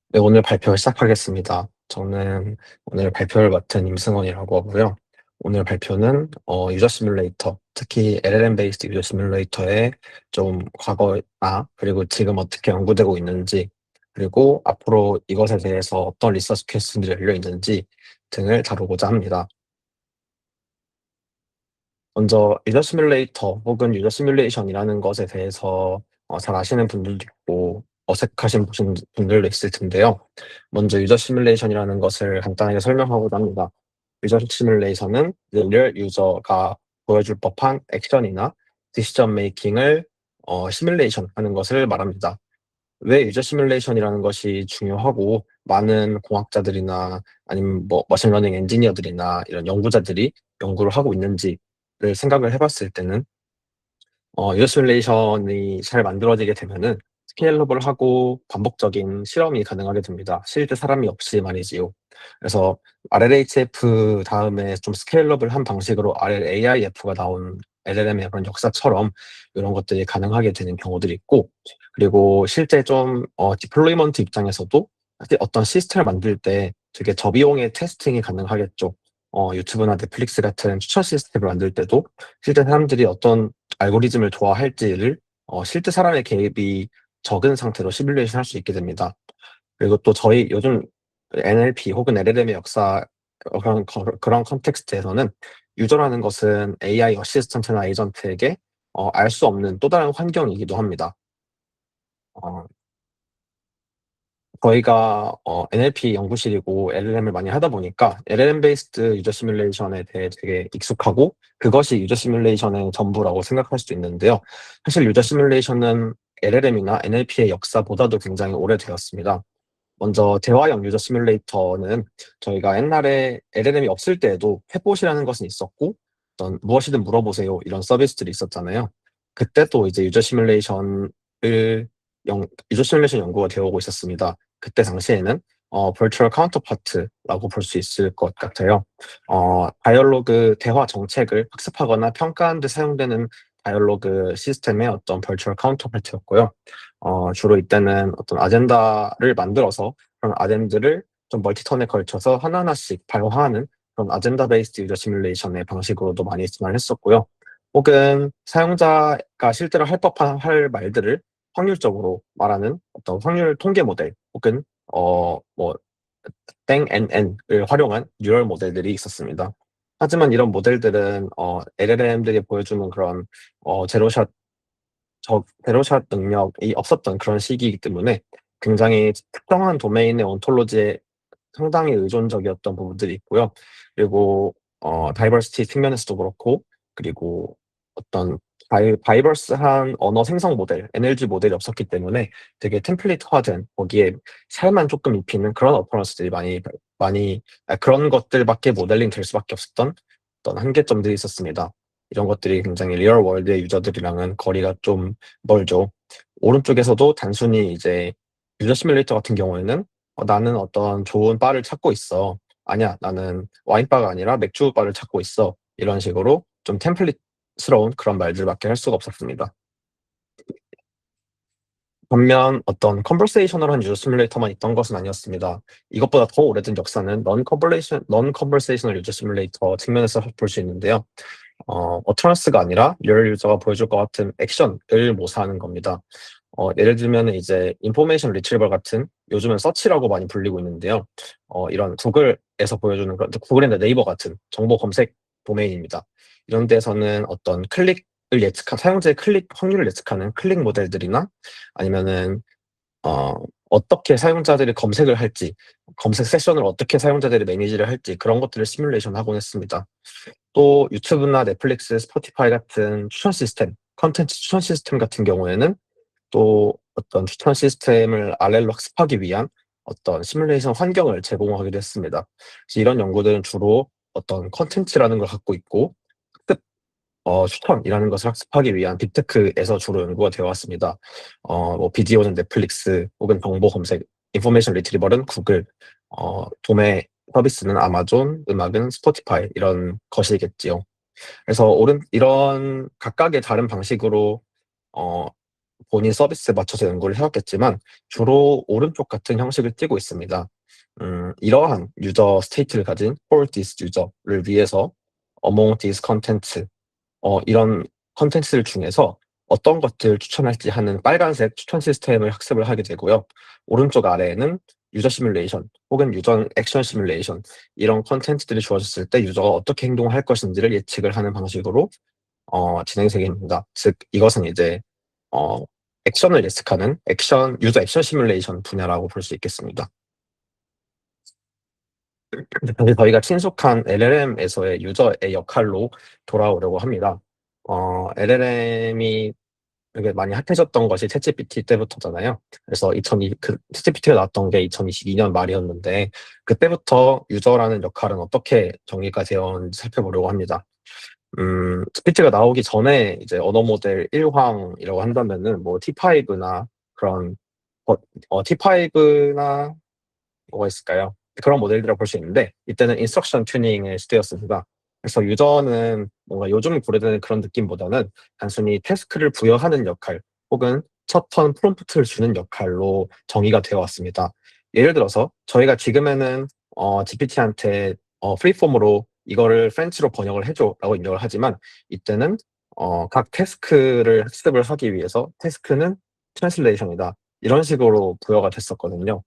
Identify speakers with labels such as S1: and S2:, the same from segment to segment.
S1: 네, 오늘 발표 시작하겠습니다. 저는 오늘 발표를 맡은 임승원이라고 하고요. 오늘 발표는 유저 시뮬레이터, 특히 LLM 베이스드 유저 시뮬레이터의 좀 과거나 그리고 지금 어떻게 연구되고 있는지, 그리고 앞으로 이것에 대해서 어떤 리서치 퀘스천들이 열려 있는지 등을 다루고자 합니다. 먼저 유저 시뮬레이터 혹은 유저 시뮬레이션이라는 것에 대해서 잘 아시는 분들도 있고 어색하신 분들도 있을 텐데요. 먼저 유저 시뮬레이션이라는 것을 간단하게 설명하고자 합니다. 유저 시뮬레이션은 리얼 유저가 보여줄 법한 액션이나 디시전 메이킹을 시뮬레이션 하는 것을 말합니다. 왜 유저 시뮬레이션이라는 것이 중요하고 많은 공학자들이나 아니면 뭐 머신러닝 엔지니어들이나 이런 연구자들이 연구를 하고 있는지를 생각을 해봤을 때는 유저 시뮬레이션이 잘 만들어지게 되면은 스케일러블하고 반복적인 실험이 가능하게 됩니다. 실제 사람이 없이 말이지요. 그래서 RLHF 다음에 좀 스케일러블한 방식으로 RLAIF가 나온 LLM의 그런 역사처럼 이런 것들이 가능하게 되는 경우들이 있고, 그리고 실제 좀 디플로이먼트 입장에서도 사실 어떤 시스템을 만들 때 되게 저비용의 테스팅이 가능하겠죠. 유튜브나 넷플릭스 같은 추천 시스템을 만들 때도 실제 사람들이 어떤 알고리즘을 좋아할지를 실제 사람의 개입이 적은 상태로 시뮬레이션 할 수 있게 됩니다. 그리고 또 저희 요즘 NLP 혹은 LLM의 역사 그런 컨텍스트에서는 유저라는 것은 AI 어시스턴트나 에이전트에게 알 수 없는 또 다른 환경이기도 합니다. 어, 저희가 NLP 연구실이고 LLM을 많이 하다 보니까 LLM 베이스드 유저 시뮬레이션에 대해 되게 익숙하고 그것이 유저 시뮬레이션의 전부라고 생각할 수도 있는데요. 사실 유저 시뮬레이션은 LLM이나 NLP의 역사보다도 굉장히 오래되었습니다. 먼저 대화형 유저 시뮬레이터는 저희가 옛날에 LLM이 없을 때에도 챗봇이라는 것은 있었고 어떤 무엇이든 물어보세요 이런 서비스들이 있었잖아요. 그때 또 이제 유저 시뮬레이션 연구가 되어 오고 있었습니다. 그때 당시에는 virtual counterpart라고 볼 수 있을 것 같아요. 다이얼로그 대화 정책을 학습하거나 평가하는 데 사용되는 다이얼로그 시스템의 어떤 virtual counterpart였고요. 주로 이때는 어떤 아젠다를 만들어서 그런 아젠드를 좀 멀티턴에 걸쳐서 하나하나씩 발화하는 그런 아젠다 베이스드 유저 시뮬레이션의 방식으로도 많이 진행을 했었고요. 혹은 사용자가 실제로 할 말들을 확률적으로 말하는 어떤 확률 통계 모델 혹은 뭐 땡NN을 활용한 뉴럴 모델들이 있었습니다. 하지만 이런 모델들은 LLM들이 보여주는 그런 제로샷 제로샷 능력이 없었던 그런 시기이기 때문에 굉장히 특정한 도메인의 온톨로지에 상당히 의존적이었던 부분들이 있고요. 그리고 다이버시티 측면에서도 그렇고, 그리고 어떤 바이버스한 언어 생성 모델, NLG 모델이 없었기 때문에 되게 템플릿화된 거기에 살만 조금 입히는 그런 어퍼런스들이 그런 것들밖에 모델링 될 수밖에 없었던 어떤 한계점들이 있었습니다. 이런 것들이 굉장히 리얼 월드의 유저들이랑은 거리가 좀 멀죠. 오른쪽에서도 단순히 이제 유저 시뮬레이터 같은 경우에는 나는 어떤 좋은 바를 찾고 있어. 아니야, 나는 와인바가 아니라 맥주바를 찾고 있어. 이런 식으로 좀 템플릿스러운 그런 말들밖에 할 수가 없었습니다. 반면 어떤 컨버세이셔널한 유저 시뮬레이터만 있던 것은 아니었습니다. 이것보다 더 오래된 역사는 넌 컨버세이셔널 유저 시뮬레이터 측면에서 볼 수 있는데요. 어터런스가 아니라 리얼 유저가 보여줄 것 같은 액션을 모사하는 겁니다. 예를 들면 이제 인포메이션 리트리버 같은 요즘은 서치라고 많이 불리고 있는데요. 이런 구글에서 보여주는 그런 구글이나 네이버 같은 정보 검색 도메인입니다. 이런 데서는 어떤 사용자의 클릭 확률을 예측하는 클릭 모델들이나 아니면은 어떻게 사용자들이 검색을 할지, 검색 세션을 어떻게 사용자들이 매니지를 할지 그런 것들을 시뮬레이션 하곤 했습니다. 또 유튜브나 넷플릭스, 스포티파이 같은 추천 시스템, 컨텐츠 추천 시스템 같은 경우에는 또 어떤 추천 시스템을 RL로 학습하기 위한 어떤 시뮬레이션 환경을 제공하기도 했습니다. 그래서 이런 연구들은 주로 어떤 컨텐츠라는 걸 갖고 있고 학습, 추천이라는 것을 학습하기 위한 빅테크에서 주로 연구가 되어 왔습니다. 뭐 비디오는 넷플릭스 혹은 정보 검색, 인포메이션 리트리버는 구글, 도매 서비스는 아마존, 음악은 스포티파이 이런 것이겠지요. 그래서 이런 각각의 다른 방식으로 어, 본인 서비스에 맞춰서 연구를 해왔겠지만 주로 오른쪽 같은 형식을 띠고 있습니다. 이러한 유저 스테이트를 가진 for this user를 위해서 among these contents 이런 컨텐츠들 중에서 어떤 것들을 추천할지 하는 빨간색 추천 시스템을 학습을 하게 되고요. 오른쪽 아래에는 유저 시뮬레이션 혹은 유저 액션 시뮬레이션 이런 컨텐츠들이 주어졌을 때 유저가 어떻게 행동할 것인지를 예측을 하는 방식으로 진행되겠습니다. 즉 이것은 이제 어, 액션을 예측하는 유저 액션 시뮬레이션 분야라고 볼 수 있겠습니다. 다시 저희가 친숙한 LLM에서의 유저의 역할로 돌아오려고 합니다. LLM이 되게 많이 핫해졌던 것이 챗GPT 때부터잖아요. 그래서 챗GPT가 나왔던 게 2022년 말이었는데 그때부터 유저라는 역할은 어떻게 정의가 되었는지 살펴보려고 합니다. GPT가 나오기 전에 이제 언어 모델 1황이라고 한다면은 뭐 T5나 그런 T5나 뭐가 있을까요? 그런 모델이라고 볼 수 있는데 이때는 인스트럭션 튜닝의 시대였습니다. 그래서 유저는 뭔가 요즘 고려되는 그런 느낌보다는 단순히 태스크를 부여하는 역할 혹은 첫 턴 프롬프트를 주는 역할로 정의가 되어 왔습니다. 예를 들어서 저희가 지금에는 GPT한테 프리폼으로 이거를 프렌치로 번역을 해줘라고 입력을 하지만 이때는 각 태스크를 학습을 하기 위해서 태스크는 트랜슬레이션이다 이런 식으로 부여가 됐었거든요.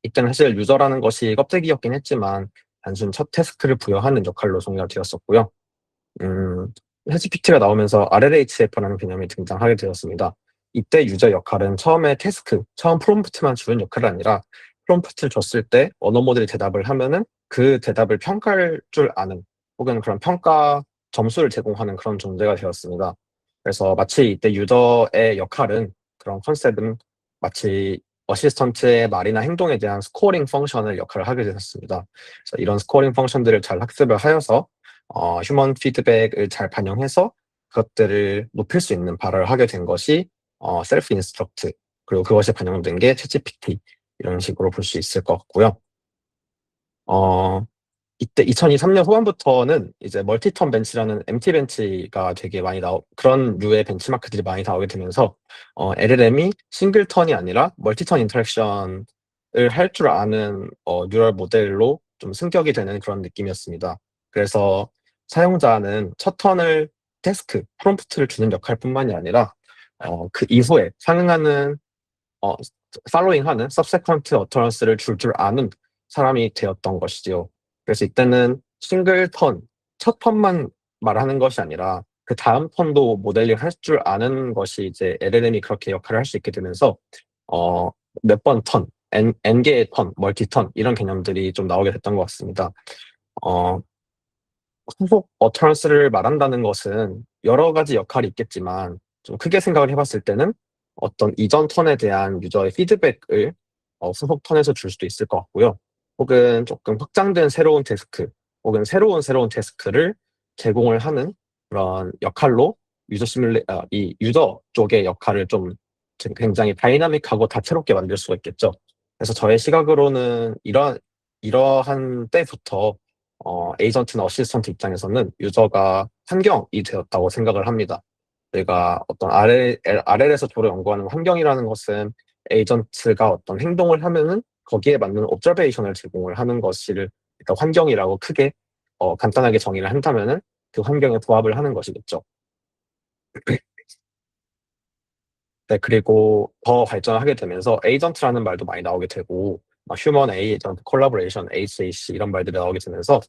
S1: 이때는 사실 유저라는 것이 껍데기였긴 했지만 단순 첫 태스크를 부여하는 역할로 정의가 되었었고요. 음, 챗GPT가 나오면서 RLHF라는 개념이 등장하게 되었습니다. 이때 유저 역할은 처음 프롬프트만 주는 역할이 아니라 프롬프트를 줬을 때 언어 모델이 대답을 하면은 그 대답을 평가할 줄 아는 혹은 그런 평가 점수를 제공하는 그런 존재가 되었습니다. 그래서 마치 이때 유저의 역할은 그런 컨셉은 마치 어시스턴트의 말이나 행동에 대한 스코어링 펑션을 역할을 하게 되었습니다. 그래서 이런 스코어링 펑션들을 잘 학습을 하여서 휴먼 피드백을 잘 반영해서 그것들을 높일 수 있는 발화를 하게 된 것이 셀프 인스트럭트 그리고 그것이 반영된 게 챗GPT 이런 식으로 볼 수 있을 것 같고요. 어, 이때 2023년 후반부터는 이제 멀티턴 벤치라는 MT 벤치가 되게 많이 그런 류의 벤치마크들이 많이 나오게 되면서 LLM이 싱글턴이 아니라 멀티턴 인터랙션을 할 줄 아는 뉴럴 모델로 좀 승격이 되는 그런 느낌이었습니다. 그래서 사용자는 첫 턴을 프롬프트를 주는 역할뿐만이 아니라 그 이후에 상응하는 어, 팔로잉하는 subsequent utterance를 줄 아는 사람이 되었던 것이지요. 그래서 이때는 싱글 턴, 첫 턴만 말하는 것이 아니라 그 다음 턴도 모델링 할 줄 아는 것이 이제 LLM이 그렇게 역할을 할 수 있게 되면서 어, 몇 번 턴, N 개의 턴, 멀티 턴 이런 개념들이 좀 나오게 됐던 것 같습니다. 어, 후속 어터런스를 말한다는 것은 여러 가지 역할이 있겠지만 좀 크게 생각을 해봤을 때는 어떤 이전 턴에 대한 유저의 피드백을 후속 턴에서 줄 수도 있을 것 같고요. 혹은 조금 확장된 새로운 태스크 혹은 새로운 태스크를 제공을 하는 그런 역할로 이 유저 쪽의 역할을 좀 굉장히 다이나믹하고 다채롭게 만들 수가 있겠죠. 그래서 저의 시각으로는 이러한 때부터 에이전트나 어시스턴트 입장에서는 유저가 환경이 되었다고 생각을 합니다. 저희가 어떤 RL에서 주로 연구하는 환경이라는 것은 에이전트가 어떤 행동을 하면은 거기에 맞는 옵저베이션을 제공을 하는 것을 일단 환경이라고 크게 간단하게 정의를 한다면은 그 환경에 부합을 하는 것이겠죠. 네, 그리고 더 발전을 하게 되면서 에이전트라는 말도 많이 나오게 되고, 휴먼 에이전트 콜라보레이션, HAC 이런 말들이 나오게 되면서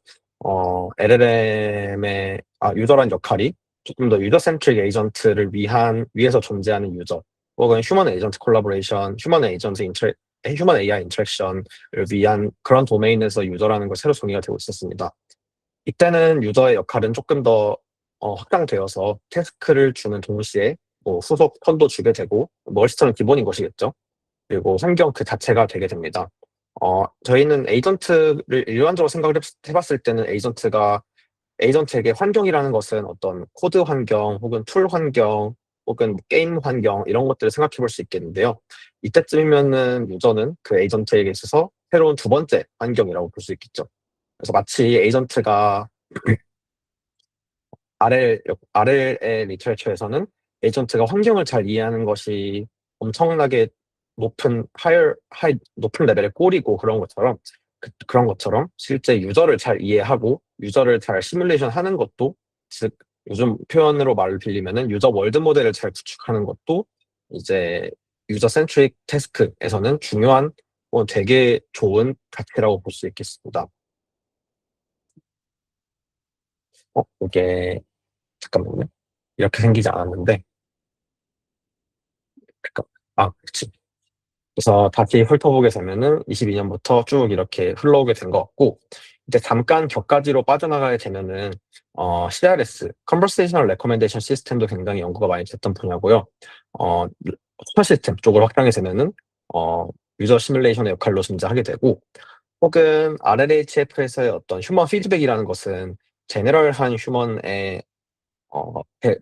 S1: LLM의 유저란 역할이 조금 더 유저 센트릭 에이전트를 위해서 존재하는 유저, 혹은 휴먼 에이전트 콜라보레이션, 휴먼 AI 인터랙션을 위한 그런 도메인에서 유저라는 걸 새로 정의가 되고 있었습니다. 이때는 유저의 역할은 조금 더 확장되어서 태스크를 주는 동시에 뭐 후속 턴도 주게 되고 멀티턴은 기본인 것이겠죠. 그리고 환경 그 자체가 되게 됩니다. 저희는 에이전트를 일반적으로 생각을 해봤을 때는 에이전트에게 환경이라는 것은 어떤 코드 환경 혹은 툴 환경 혹은 뭐 게임 환경 이런 것들을 생각해 볼 수 있겠는데요. 이때쯤이면은 유저는 그 에이전트에게 있어서 새로운 두 번째 환경이라고 볼 수 있겠죠. 그래서 마치 에이전트가 RL의 리터처에서는 에이전트가 환경을 잘 이해하는 것이 엄청나게 높은 레벨의 꼴이고 그런 것처럼 실제 유저를 잘 이해하고 유저를 잘 시뮬레이션 하는 것도, 즉 요즘 표현으로 말을 빌리면은 유저 월드 모델을 잘 구축하는 것도 이제 유저 센트릭 태스크에서는 중요한 되게 좋은 가치라고 볼 수 있겠습니다. 이게 잠깐만요. 이렇게 생기지 않았는데 잠깐. 그치. 그래서 다시 훑어보게 되면은 22년부터 쭉 이렇게 흘러오게 된 것 같고, 이제 잠깐 격가지로 빠져나가게 되면은 CRS, Conversational Recommendation System도 굉장히 연구가 많이 됐던 분야고요. 후원 시스템 쪽으로 확장이 되면은 유저 시뮬레이션의 역할로 존재하게 되고, 혹은 RLHF에서의 어떤 휴먼 피드백이라는 것은 제너럴한 휴먼의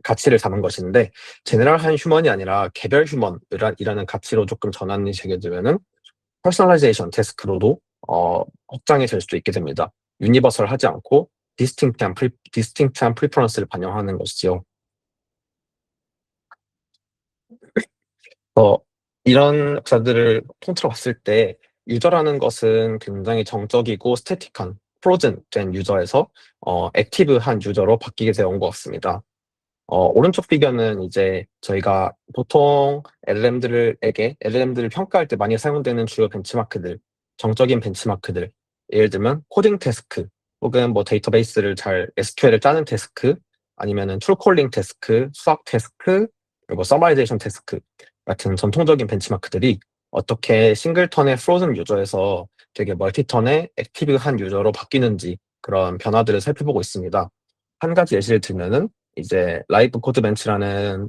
S1: 가치를 담은 것인데, 제너럴한 휴먼이 아니라 개별 휴먼이라는 가치로 조금 전환이 되게 되면은 퍼스널라이제이션 태스크로도 확장이 될 수도 있게 됩니다. 유니버설하지 않고 디스팅트한 프리퍼런스를 반영하는 것이지요. 어, 이런 역사들을 통틀어 봤을 때 유저라는 것은 굉장히 정적이고 스태틱한 프로즌 된 유저에서 액티브한 유저로 바뀌게 되어 것 같습니다. 오른쪽 비교는 이제 저희가 보통 LLM들을 평가할 때 많이 사용되는 주요 벤치마크들, 정적인 벤치마크들, 예를 들면 코딩 태스크, 혹은 뭐 데이터베이스를 SQL을 짜는 태스크, 아니면은 툴콜링 태스크, 수학 태스크, 그리고 서머라이제이션 태스크 같은 전통적인 벤치마크들이 어떻게 싱글턴의 프로즌 유저에서 되게 멀티턴의 액티브한 유저로 바뀌는지, 그런 변화들을 살펴보고 있습니다. 한 가지 예시를 들면은 이제 라이브 코드 벤치라는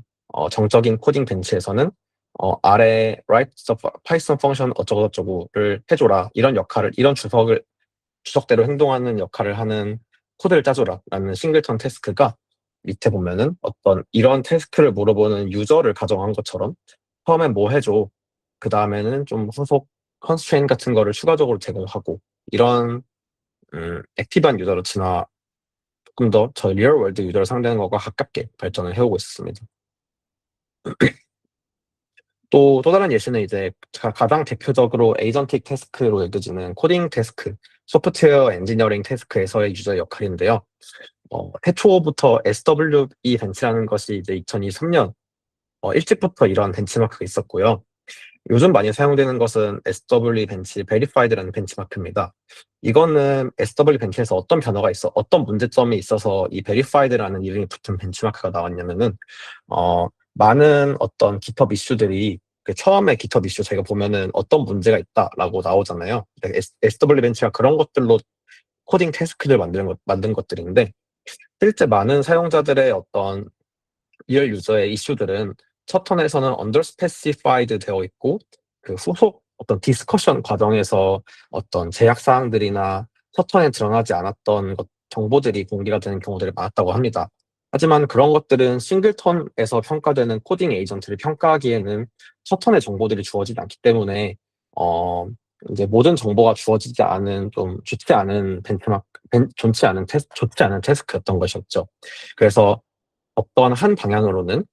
S1: 정적인 코딩 벤치에서는 아래 write the Python function 어쩌고저쩌고를 해줘라, 이런 주석대로 행동하는 역할을 하는 코드를 짜줘라라는 싱글턴 태스크가, 밑에 보면은 어떤 이런 태스크를 물어보는 유저를 가정한 것처럼 처음엔 뭐 해줘, 그 다음에는 좀 후속 컨스트레인 같은 거를 추가적으로 제공하고, 이런 액티브한 유저로 조금 더 저 리얼월드 유저를 상대하는 것과 가깝게 발전을 해오고 있습니다. 또 다른 예시는 이제 가장 대표적으로 에이전틱 태스크로 여겨지는 코딩 태스크, 소프트웨어 엔지니어링 태스크에서의 유저의 역할인데요. 태초부터 SWE 벤치라는 것이 이제 2023년 일찍부터 이러한 벤치마크가 있었고요. 요즘 많이 사용되는 것은 SWE 벤치 베리파이드라는 벤치마크입니다. 이거는 SWE 벤치에서 어떤 문제점이 있어서 이 베리파이드라는 이름이 붙은 벤치마크가 나왔냐면은 많은 어떤 GitHub 이슈들이, 처음에 GitHub 이슈 저희가 보면은 어떤 문제가 있다라고 나오잖아요. SWE 벤치가 그런 것들로 코딩 태스크를 만든 것들인데, 실제 많은 사용자들의 어떤 리얼 유저의 이슈들은 첫 턴에서는 언더스페시파이드 되어 있고, 그 후속 어떤 디스커션 과정에서 어떤 제약 사항들이나 첫 턴에 드러나지 않았던 정보들이 공개가 되는 경우들이 많았다고 합니다. 하지만 그런 것들은 싱글턴에서 평가되는 코딩 에이전트를 평가하기에는 첫 턴의 정보들이 주어지지 않기 때문에 이제 모든 정보가 주어지지 않은 좀 좋지 않은 태스크였던 것이었죠. 그래서 어떤 한 방향으로는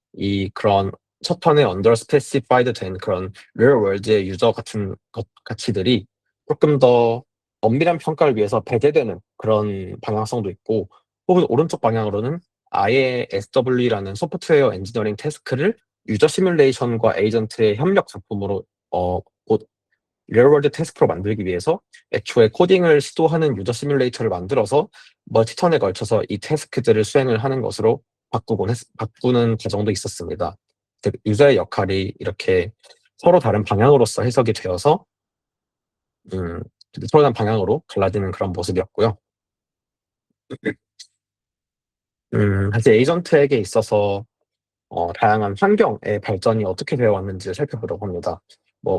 S1: 그런 첫 턴에 언더 스페시파이드 된 그런 리얼 월드의 유저 같은 가치들이 조금 더 엄밀한 평가를 위해서 배제되는 그런 방향성도 있고, 혹은 오른쪽 방향으로는 아예 SW라는 소프트웨어 엔지니어링 태스크를 유저 시뮬레이션과 에이전트의 협력 작품으로 곧 리얼월드 태스크로 만들기 위해서 애초에 코딩을 시도하는 유저 시뮬레이터를 만들어서 멀티턴에 걸쳐서 이 태스크들을 수행을 하는 것으로 바꾸는 과정도 있었습니다. 유저의 역할이 이렇게 서로 다른 방향으로서 해석이 되어서 음, 서로 다른 방향으로 갈라지는 그런 모습이었고요. 사실 에이전트에게 있어서 다양한 환경의 발전이 어떻게 되어 왔는지를 살펴보려고 합니다.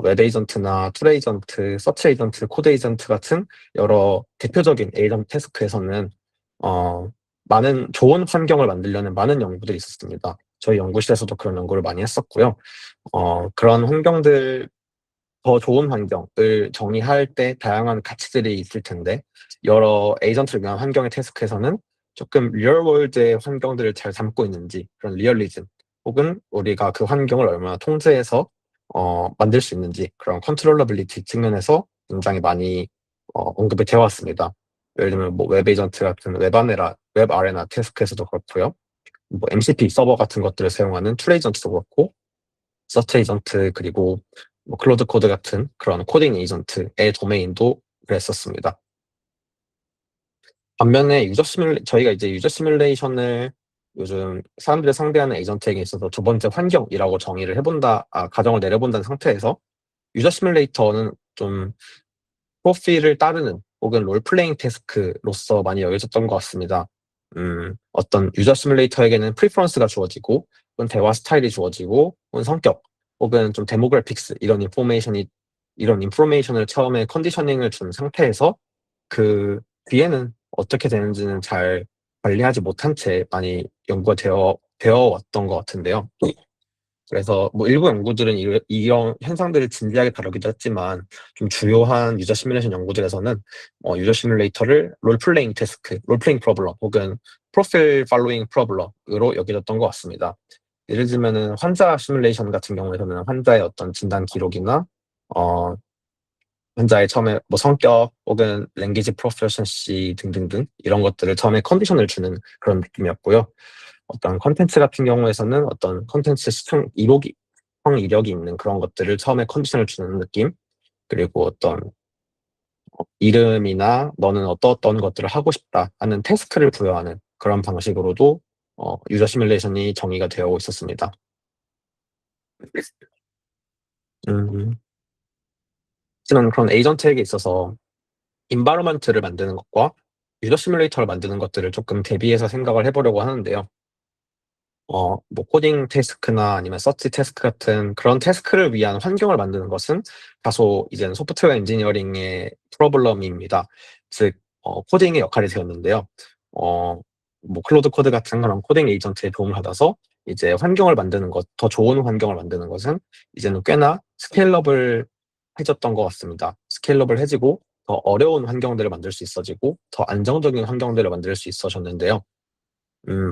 S1: 웹 에이전트나 툴 에이전트, 서치 에이전트, 코드 에이전트 같은 여러 대표적인 에이전트 태스크에서는 많은 좋은 환경을 만들려는 많은 연구들이 있었습니다. 저희 연구실에서도 그런 연구를 많이 했었고요. 그런 더 좋은 환경을 정의할 때 다양한 가치들이 있을 텐데, 여러 에이전트를 위한 환경의 태스크에서는 조금 리얼월드의 환경들을 잘 담고 있는지, 그런 리얼리즘, 혹은 우리가 그 환경을 얼마나 통제해서 만들 수 있는지 그런 컨트롤러빌리티 측면에서 굉장히 많이 언급이 되어 왔습니다. 예를 들면 뭐 웹 에이전트 같은 웹 아레나 태스크에서도 그렇고요. 뭐 MCP 서버 같은 것들을 사용하는 툴 에이전트도 그렇고 서치 에이전트 그리고 뭐 클로드 코드 같은 그런 코딩 에이전트의 도메인도 그랬었습니다. 반면에 저희가 이제 유저 시뮬레이션을 요즘 사람들이 상대하는 에이전트에게 있어서 두 번째 환경이라고 가정을 내려본다는 상태에서 유저 시뮬레이터는 좀 프로필을 따르는 혹은 롤플레잉 태스크로서 많이 여겨졌던 것 같습니다. 어떤 유저 시뮬레이터에게는 프리퍼런스가 주어지고, 혹은 대화 스타일이 주어지고, 혹은 성격, 혹은 좀 데모그래픽스 이런 인포메이션을 처음에 컨디셔닝을 준 상태에서 그 뒤에는 어떻게 되는지는 잘 관리하지 못한 채 많이 연구가 되어 왔던 것 같은데요. 그래서 뭐 일부 연구들은 이런 현상들을 진지하게 다루기도 했지만 좀 주요한 유저 시뮬레이션 연구들에서는 유저 시뮬레이터를 롤플레잉 프로블럼 혹은 프로필 팔로잉 프로블럼으로 여겨졌던 것 같습니다. 예를 들면은 환자 시뮬레이션 같은 경우에는 환자의 어떤 진단 기록이나 어, 환자의 처음에 뭐 성격 혹은 랭귀지 프로피셔런시 등등등 이런 것들을 처음에 컨디션을 주는 그런 느낌이었고요. 어떤 컨텐츠 같은 경우에서는 어떤 컨텐츠 시청 이력이 있는 그런 것들을 처음에 컨디션을 주는 느낌, 그리고 어떤 이름이나 너는 어떤 것들을 하고 싶다 하는 태스크를 부여하는 그런 방식으로도 유저 시뮬레이션이 정의가 되어 있었습니다. 음, 하지만 그런 에이전트에게 있어서 인바이러먼트를 만드는 것과 유저 시뮬레이터를 만드는 것들을 조금 대비해서 생각을 해보려고 하는데요. 뭐 코딩 태스크나 아니면 서치 태스크 같은 그런 태스크를 위한 환경을 만드는 것은 다소 이제는 소프트웨어 엔지니어링의 프로블럼입니다. 즉, 코딩의 역할이 되었는데요. 어, 뭐 클로드 코드 같은 그런 코딩 에이전트의 도움을 받아서 이제 더 좋은 환경을 만드는 것은 이제는 꽤나 스케일러블 해졌던 것 같습니다. 스케일러블 해지고 더 어려운 환경들을 만들 수 있어지고 더 안정적인 환경들을 만들 수 있어졌는데요.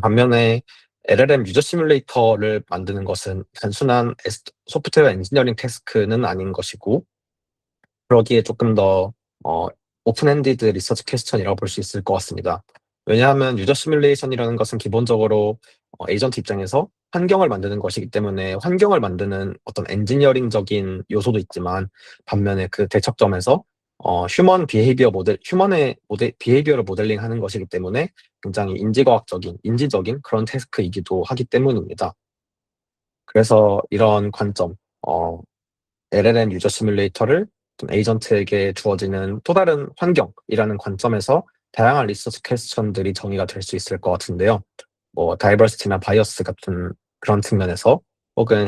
S1: 반면에 LLM 유저 시뮬레이터를 만드는 것은 단순한 소프트웨어 엔지니어링 태스크는 아닌 것이고, 그러기에 조금 더 오픈엔디드 리서치 퀘스천이라고 볼 수 있을 것 같습니다. 왜냐하면 유저 시뮬레이션이라는 것은 기본적으로 에이전트 입장에서 환경을 만드는 것이기 때문에 환경을 만드는 어떤 엔지니어링적인 요소도 있지만, 반면에 그 대척점에서 휴먼의 비헤이비어를 모델링하는 것이기 때문에 굉장히 인지적인 그런 태스크이기도 하기 때문입니다. 그래서 이런 관점, LLM 유저 시뮬레이터를 좀 에이전트에게 주어지는 또 다른 환경이라는 관점에서 다양한 리서치 퀘스천들이 정의가 될 수 있을 것 같은데요. 뭐 다이버시티나 바이어스 같은 그런 측면에서, 혹은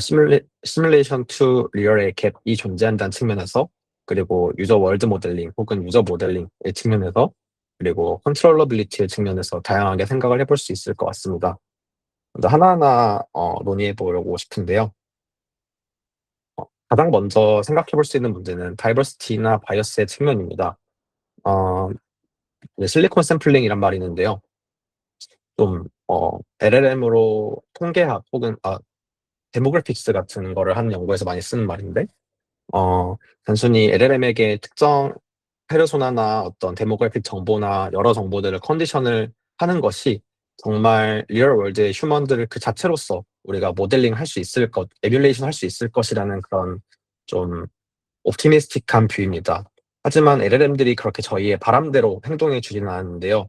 S1: 시뮬레이션 투 리얼의 갭이 존재한다는 측면에서, 그리고 유저 월드 모델링 혹은 유저 모델링의 측면에서, 그리고 컨트롤러빌리티의 측면에서 다양하게 생각을 해볼 수 있을 것 같습니다. 먼저 하나하나 논의해 보려고 싶은데요. 가장 먼저 생각해 볼 수 있는 문제는 다이버시티나 바이어스의 측면입니다. 어, 실리콘 샘플링이란 말이 있는데요. LLM으로 통계학 혹은 데모그래픽스 같은 거를 하는 연구에서 많이 쓰는 말인데, 단순히 LLM에게 특정 페르소나나 어떤 데모그래픽 정보나 여러 정보들을 컨디션을 하는 것이 정말 리얼 월드의 휴먼들을 그 자체로서 우리가 에뮬레이션 할 수 있을 것이라는 그런 좀 옵티미스틱한 뷰입니다. 하지만 LLM들이 그렇게 저희의 바람대로 행동해 주지는 않는데요.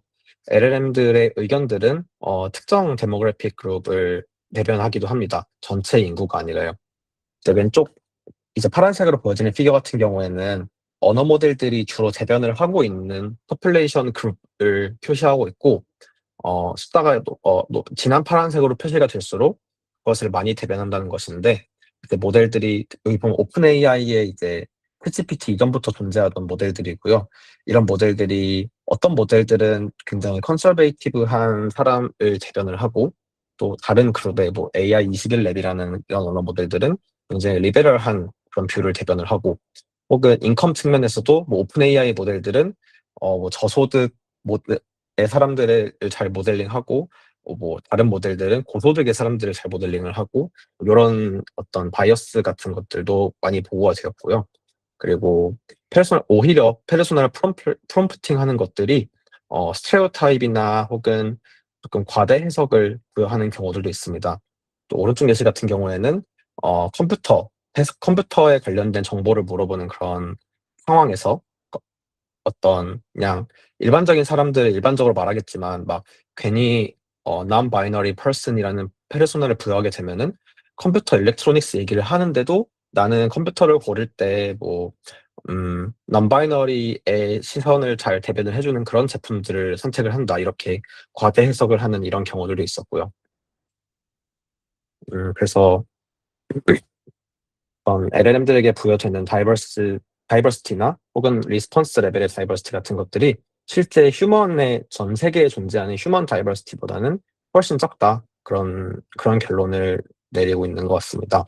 S1: LLM들의 의견들은 특정 데모그래픽 그룹을 대변하기도 합니다. 전체 인구가 아니라요. 이제 왼쪽 이제 파란색으로 보여지는 피겨 같은 경우에는 언어 모델들이 주로 대변을 하고 있는 포퓰레이션 그룹을 표시하고 있고, 숫자가 진한 파란색으로 표시가 될수록 그것을 많이 대변한다는 것인데, 이제 모델들이 여기 보면 오픈 AI의 이제 챗GPT 이전부터 존재하던 모델들이고요. 이런 모델들이 어떤 모델들은 굉장히 컨서베이티브한 사람을 대변을 하고, 또 다른 그룹의 뭐 AI 21랩이라는 이런 언어 모델들은 굉장히 리베럴한 그런 뷰를 대변을 하고, 혹은 인컴 측면에서도 뭐 오픈 AI 모델들은 뭐 저소득 의 사람들을 잘 모델링하고 뭐 다른 모델들은 고소득의 사람들을 잘 모델링을 하고 요런 어떤 바이어스 같은 것들도 많이 보고가 되었고요. 그리고 오히려 페르소나를 프롬프팅하는 것들이 스테레오타입이나 혹은 조금 과대 해석을 부여하는 경우들도 있습니다. 또 오른쪽 예시 같은 경우에는 컴퓨터에 관련된 정보를 물어보는 그런 상황에서 어떤 그냥 일반적인 사람들 일반적으로 말하겠지만 막 괜히 non-binary person이라는 페르소나를 부여하게 되면은 컴퓨터 일렉트로닉스 얘기를 하는데도 나는 컴퓨터를 고를 때 뭐 non-binary의 시선을 잘 대변을 해주는 그런 제품들을 선택을 한다 이렇게 과대 해석을 하는 이런 경우들도 있었고요. 그래서 LLM들에게 부여되는 다이버시티나 혹은 리스폰스 레벨의 다이버시티 같은 것들이 실제 휴먼의 전 세계에 존재하는 휴먼 다이버시티보다는 훨씬 적다. 그런 결론을 내리고 있는 것 같습니다.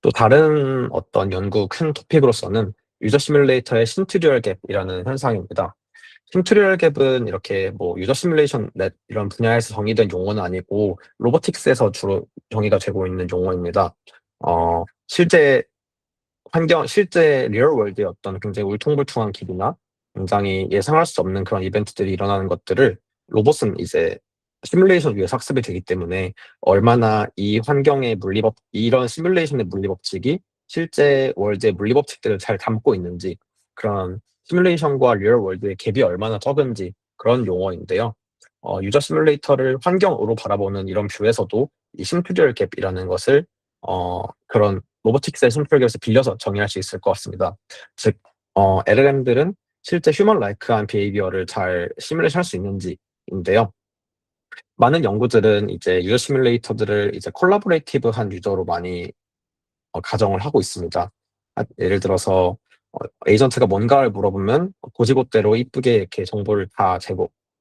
S1: 또 다른 어떤 연구 큰 토픽으로서는 유저 시뮬레이터의 신트리얼 갭이라는 현상입니다. 신트리얼 갭은 이렇게 뭐 유저 시뮬레이션 넷 이런 분야에서 정의된 용어는 아니고 로보틱스에서 주로 정의가 되고 있는 용어입니다. 실제 리얼 월드의 어떤 굉장히 울퉁불퉁한 길이나 굉장히 예상할 수 없는 그런 이벤트들이 일어나는 것들을 로봇은 이제 시뮬레이션 위에서 학습이 되기 때문에 얼마나 이런 시뮬레이션의 물리법칙이 실제 월드의 물리법칙들을 잘 담고 있는지 그런 시뮬레이션과 리얼 월드의 갭이 얼마나 적은지 그런 용어인데요. 유저 시뮬레이터를 환경으로 바라보는 이런 뷰에서도 이 심퓨리얼 갭이라는 것을 그런 로보틱스의 심플격에서 빌려서 정의할 수 있을 것 같습니다. 즉, LLM들은 실제 휴먼 라이크한 비헤이비어를 잘 시뮬레이션 할 수 있는지인데요. 많은 연구들은 이제 유저 시뮬레이터들을 이제 콜라보레이티브한 유저로 많이 가정을 하고 있습니다. 예를 들어서 에이전트가 뭔가를 물어보면 고지고대로 이쁘게 이렇게 정보를 다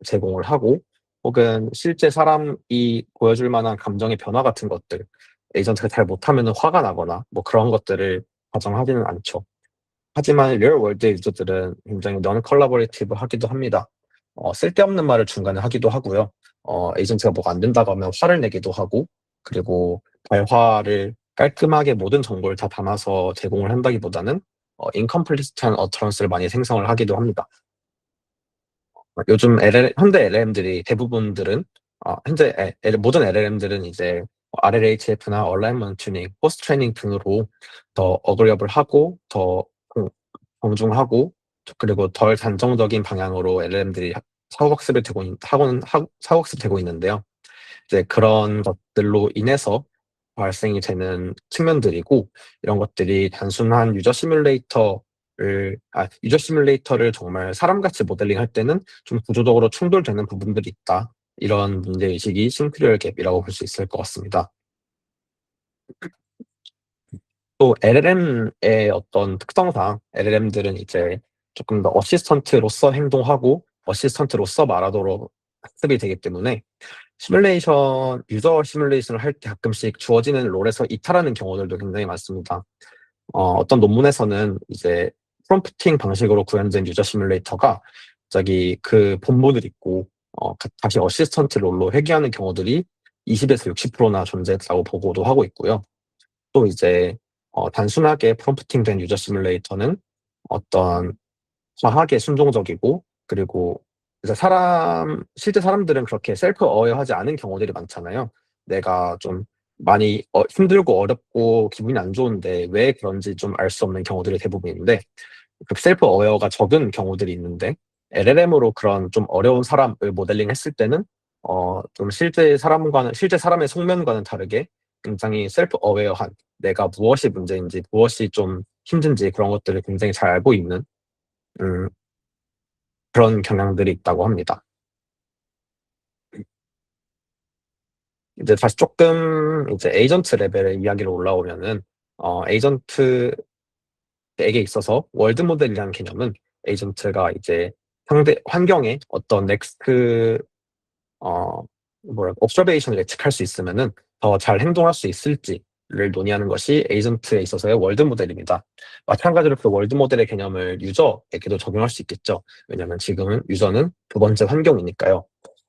S1: 제공을 하고 혹은 실제 사람이 보여줄 만한 감정의 변화 같은 것들 에이전트가 잘 못하면 화가 나거나 뭐 그런 것들을 가정하지는 않죠. 하지만 리얼 월드 유저들은 굉장히 넌 컬라보레이티브 하기도 합니다. 쓸데없는 말을 중간에 하기도 하고요. 에이전트가 뭐가 안 된다고 하면 화를 내기도 하고 그리고 발화를 깔끔하게 모든 정보를 다 담아서 제공을 한다기보다는 인컴플리트한 어터런스를 많이 생성을 하기도 합니다. 요즘 현대 LLM들이 대부분들은 모든 LLM들은 이제 RLHF나 얼라이먼트 튜닝, 포스트 트레이닝 등으로 더 어그레이블 하고 더 정중하고 그리고 덜 단정적인 방향으로 LLM들이 사고학습이 되고 있는데요. 이제 그런 것들로 인해서 발생이 되는 측면들이고 이런 것들이 단순한 유저 시뮬레이터를 정말 사람같이 모델링할 때는 좀 구조적으로 충돌되는 부분들이 있다. 이런 문제의식이 심크리얼 갭이라고 볼 수 있을 것 같습니다. 또 LLM의 어떤 특성상 LLM들은 이제 조금 더 어시스턴트로서 행동하고 어시스턴트로서 말하도록 학습이 되기 때문에 유저 시뮬레이션을 할 때 가끔씩 주어지는 롤에서 이탈하는 경우들도 굉장히 많습니다. 어떤 논문에서는 이제 프롬프팅 방식으로 구현된 유저 시뮬레이터가 갑자기 그 본문을 읽고 다시 어시스턴트 롤로 회귀하는 경우들이 20에서 60%나 존재했다고 보고도 하고 있고요. 또 이제 단순하게 프롬프팅된 유저 시뮬레이터는 어떤 과하게 순종적이고 그리고 이제 실제 사람들은 그렇게 셀프 어웨어하지 않은 경우들이 많잖아요. 내가 좀 많이 힘들고 어렵고 기분이 안 좋은데 왜 그런지 좀 알 수 없는 경우들이 대부분인데 그 셀프 어웨어가 적은 경우들이 있는데 LLM으로 그런 좀 어려운 사람을 모델링 했을 때는 좀 실제 사람의 속면과는 다르게 굉장히 셀프 어웨어한 내가 무엇이 문제인지 무엇이 좀 힘든지 그런 것들을 굉장히 잘 알고 있는 음, 그런 경향들이 있다고 합니다. 이제 다시 조금 이제 에이전트 레벨의 이야기로 올라오면은 에이전트에게 있어서 월드 모델이라는 개념은 에이전트가 이제 상대 환경에 어떤 넥스트 옵저베이션을 예측할 수 있으면은 더 잘 행동할 수 있을지를 논의하는 것이 에이전트에 있어서의 월드 모델입니다. 마찬가지로 그 월드 모델의 개념을 유저에게도 적용할 수 있겠죠. 왜냐하면 지금은 유저는 두 번째 환경이니까요.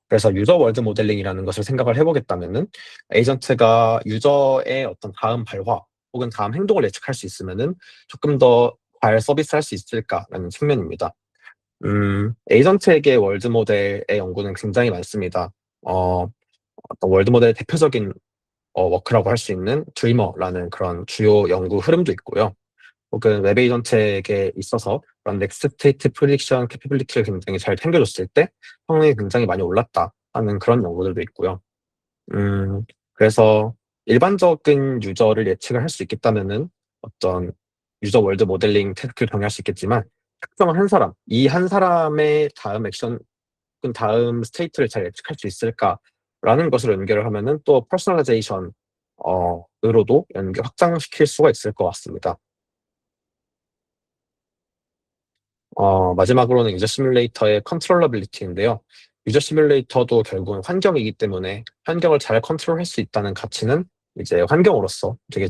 S1: 그래서 유저 월드 모델링이라는 것을 생각을 해보겠다면은 에이전트가 유저의 어떤 다음 발화 혹은 다음 행동을 예측할 수 있으면은 조금 더 잘 서비스할 수 있을까라는 측면입니다. 에이전트에게 월드 모델의 연구는 굉장히 많습니다. 어떤 월드 모델의 대표적인 워크라고 할 수 있는 드리머라는 그런 주요 연구 흐름도 있고요. 혹은 웹 에이전트에게 있어서 그런 넥스트 스테이트 프리딕션 캐퍼빌리티를 굉장히 잘 챙겨줬을 때 성능이 굉장히 많이 올랐다 하는 그런 연구들도 있고요. 음, 그래서 일반적인 유저를 예측을 할 수 있겠다면은 어떤 유저 월드 모델링 태스크를 병행할 수 있겠지만 특정한 한 사람, 이 한 사람의 다음 액션, 혹은 다음 스테이트를 잘 예측할 수 있을까라는 것을 연결을 하면은 또 퍼스널라이제이션 으로도 연결 확장시킬 수가 있을 것 같습니다. 마지막으로는 유저 시뮬레이터의 컨트롤러빌리티인데요. 유저 시뮬레이터도 결국은 환경이기 때문에 환경을 잘 컨트롤할 수 있다는 가치는 이제 환경으로서 되게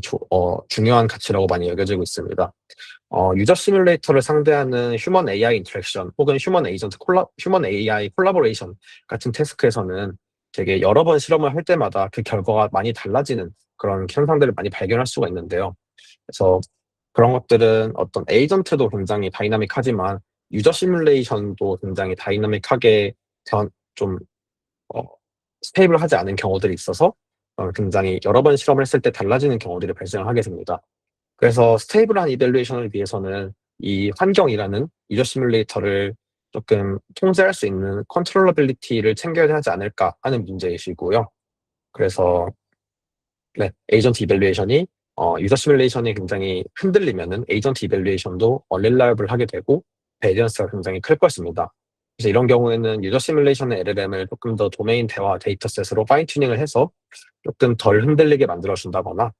S1: 중요한 가치라고 많이 여겨지고 있습니다. 유저 시뮬레이터를 상대하는 휴먼 AI 인터랙션 혹은 휴먼 AI 콜라보레이션 같은 태스크에서는 되게 여러 번 실험을 할 때마다 그 결과가 많이 달라지는 그런 현상들을 많이 발견할 수가 있는데요. 그래서 그런 것들은 어떤 에이전트도 굉장히 다이나믹하지만 유저 시뮬레이션도 굉장히 다이나믹하게 좀 어, 스테이블하지 않은 경우들이 있어서 굉장히 여러 번 실험을 했을 때 달라지는 경우들이 발생하게 됩니다. 그래서 스테이블한 이밸루에이션을 위해서는 이 환경이라는 유저 시뮬레이터를 조금 통제할 수 있는 컨트롤러빌리티를 챙겨야 하지 않을까 하는 문제이시고요. 그래서 네, 에이전트 이밸루에이션이 유저 시뮬레이션이 굉장히 흔들리면은 에이전트 이밸루에이션도 언릴라이블 하게 되고 베리언스가 굉장히 클 것입니다. 그래서 이런 경우에는 유저 시뮬레이션의 LLM을 조금 더 도메인 대화 데이터셋으로 파인 튜닝을 해서 조금 덜 흔들리게 만들어준다거나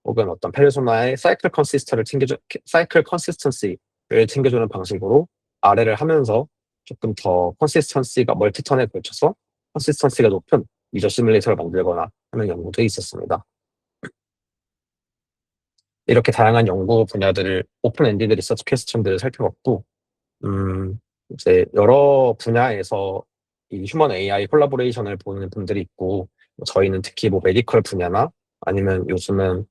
S1: 혹은 어떤 페르소나의 사이클 컨시스턴시를 챙겨주는 방식으로 아래를 하면서 조금 더 컨시스턴시가 멀티턴에 걸쳐서 컨시스턴시가 높은 유저 시뮬레이터를 만들거나 하는 연구도 있었습니다. 이렇게 다양한 연구 분야들을 오픈 엔디드 리서치 퀘스천들을 살펴봤고, 음, 이제 여러 분야에서 이 휴먼 AI 콜라보레이션을 보는 분들이 있고, 저희는 특히 뭐 메디컬 분야나 아니면 요즘은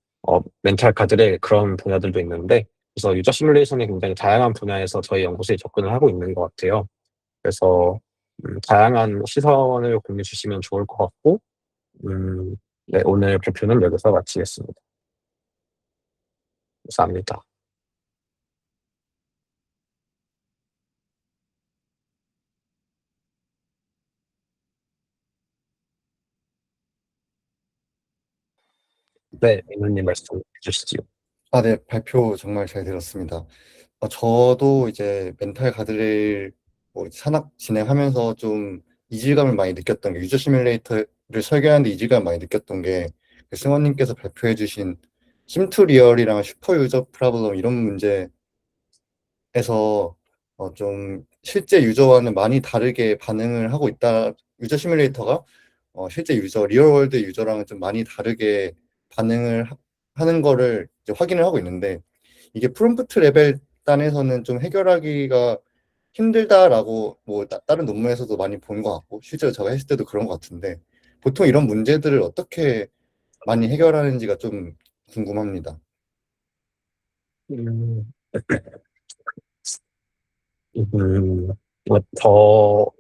S1: 멘탈 카드의 그런 분야들도 있는데, 그래서 유저 시뮬레이션이 굉장히 다양한 분야에서 저희 연구소에 접근을 하고 있는 것 같아요. 그래서 다양한 시선을 공유해 주시면 좋을 것 같고, 네, 오늘 발표는 여기서 마치겠습니다. 감사합니다. 네, 민호님 말씀 해주시죠.
S2: 네, 발표 정말 잘 들었습니다. 저도 이제 멘탈 가드를 뭐 산학 진행하면서 좀 이질감을 많이 느꼈던 게, 유저 시뮬레이터를 설계하는데 이질감을 많이 느꼈던 게, 그 승원님께서 발표해주신 심투 리얼이랑 슈퍼 유저 프로블럼 이런 문제에서 좀 실제 유저와는 많이 다르게 반응을 하고 있다. 유저 시뮬레이터가 실제 유저, 리얼월드 유저랑은 좀 많이 다르게 반응을 하는 거를 이제 확인을 하고 있는데, 이게 프롬프트 레벨 단에서는 좀 해결하기가 힘들다라고 뭐 다른 논문에서도 많이 본 것 같고, 실제로 제가 했을 때도 그런 것 같은데, 보통 이런 문제들을 어떻게 많이 해결하는지가 좀 궁금합니다.
S1: 음,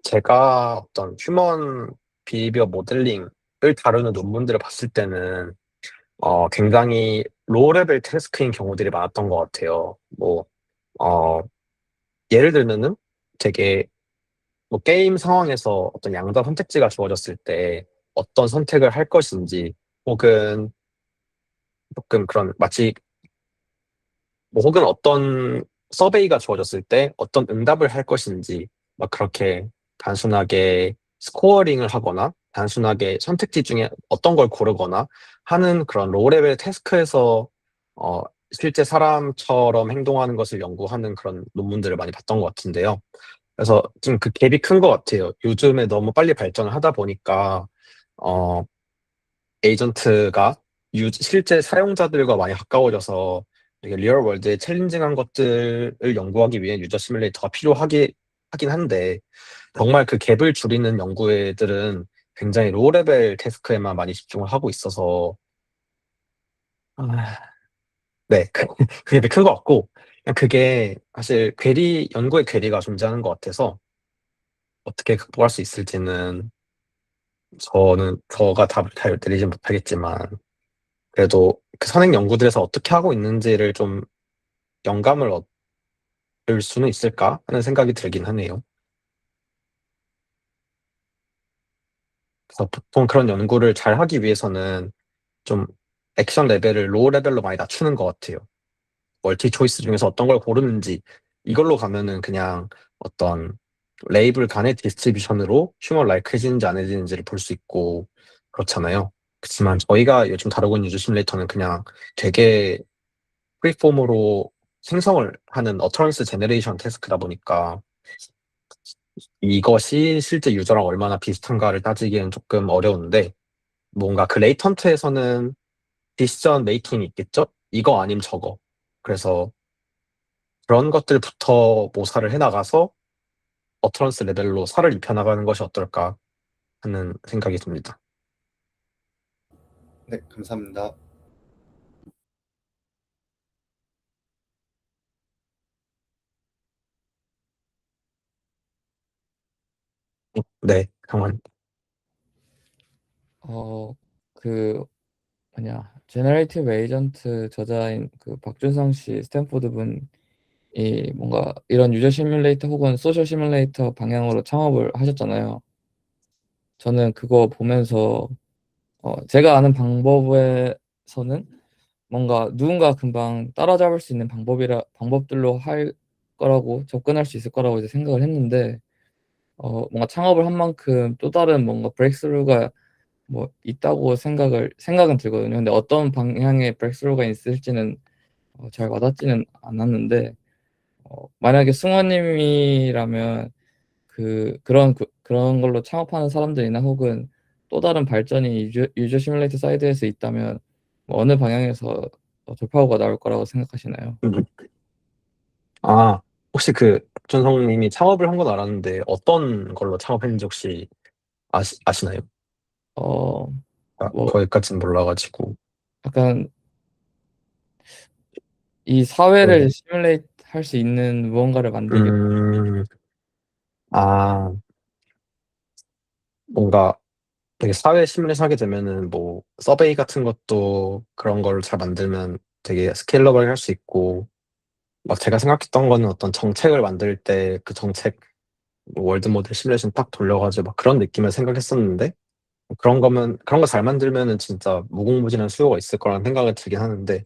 S1: 제가 어떤 휴먼 비헤이비어 모델링을 다루는 논문들을 봤을 때는 굉장히 로우 레벨 태스크인 경우들이 많았던 것 같아요. 어, 예를 들면은 되게 뭐 게임 상황에서 어떤 양자 선택지가 주어졌을 때 어떤 선택을 할 것인지 혹은 조금 그런 마치 뭐 혹은 어떤 서베이가 주어졌을 때 어떤 응답을 할 것인지 막 그렇게 단순하게 스코어링을 하거나 단순하게 선택지 중에 어떤 걸 고르거나 하는 그런 로우레벨 태스크에서 어, 실제 사람처럼 행동하는 것을 연구하는 그런 논문들을 많이 봤던 것 같은데요. 그래서 좀 그 갭이 큰 것 같아요. 요즘에 너무 빨리 발전을 하다 보니까 어, 에이전트가 실제 사용자들과 많이 가까워져서 되게 리얼 월드에 챌린징한 것들을 연구하기 위해 유저 시뮬레이터가 필요하게 하긴 한데 정말 그 갭을 줄이는 연구들은 굉장히 로우 레벨 태스크에만 많이 집중을 하고 있어서 아, 네, 그게 큰 것 같고 그냥 그게 사실 연구의 괴리가 존재하는 것 같아서 어떻게 극복할 수 있을지는 저가 답을 잘 내리진 못하겠지만 그래도 그 선행 연구들에서 어떻게 하고 있는지를 좀 영감을 얻을 수는 있을까 하는 생각이 들긴 하네요. 그래서 보통 그런 연구를 잘 하기 위해서는 좀 액션 레벨을 로우 레벨로 많이 낮추는 것 같아요. 멀티 초이스 중에서 어떤 걸 고르는지 이걸로 가면은 그냥 어떤 레이블 간의 디스트리뷰션으로 휴먼 라이크해지는지 안 해지는지를 볼 수 있고 그렇잖아요. 그렇지만 저희가 요즘 다루고 있는 유저 시뮬레이터는 그냥 되게 프리폼으로 생성을 하는 어터런스 제너레이션 태스크다 보니까 이것이 실제 유저랑 얼마나 비슷한가를 따지기에는 조금 어려운데 뭔가 그 레이턴트에서는 디시전 메이킹이 있겠죠? 이거 아님 저거. 그래서 그런 것들부터 모사를 해나가서 어터런스 레벨로 살을 입혀나가는 것이 어떨까 하는 생각이 듭니다.
S2: 네, 감사합니다.
S1: 네, 형은.
S3: 어, 그 뭐냐 제너레이티브 에이전트 저자인 그 박준성 씨 스탠포드 분이 뭔가 이런 유저 시뮬레이터 혹은 소셜 시뮬레이터 방향으로 창업을 하셨잖아요. 저는 그거 보면서 제가 아는 방법에서는 뭔가 누군가 금방 따라잡을 수 있는 방법들로 할 거라고 접근할 수 있을 거라고 이제 생각을 했는데 뭔가 창업을 한 만큼 또 다른 뭔가 브레이크스루가 뭐 있다고 생각은 들거든요. 근데 어떤 방향의 브레이크스루가 있을지는 잘 와닿지는 않았는데 만약에 승원님이라면 그런 걸로 창업하는 사람들이나 혹은 또 다른 발전이 유저 시뮬레이터 사이드에서 있다면 뭐 어느 방향에서 돌파구가 나올 거라고 생각하시나요?
S1: 음. 아, 혹시 그 박준성님이 창업을 한 건 알았는데 어떤 걸로 창업했는지 혹시 아시나요?
S3: 어,
S1: 아,
S3: 뭐
S1: 거기까지는 몰라가지고.
S3: 약간 이
S1: 네.
S3: 사회를 시뮬레이트 할 수 있는 무언가를 만들기.
S1: 음, 아, 뭔가 되게 사회 시뮬레이션 하게 되면은 뭐 서베이 같은 것도 그런 걸 잘 만들면 되게 스케일러블 할 수 있고 막 제가 생각했던 거는 어떤 정책을 만들 때 그 정책 뭐 월드 모델 시뮬레이션 딱 돌려가지고 막 그런 느낌을 생각했었는데 그런 거 잘 만들면은 진짜 무궁무진한 수요가 있을 거라는 생각이 들긴 하는데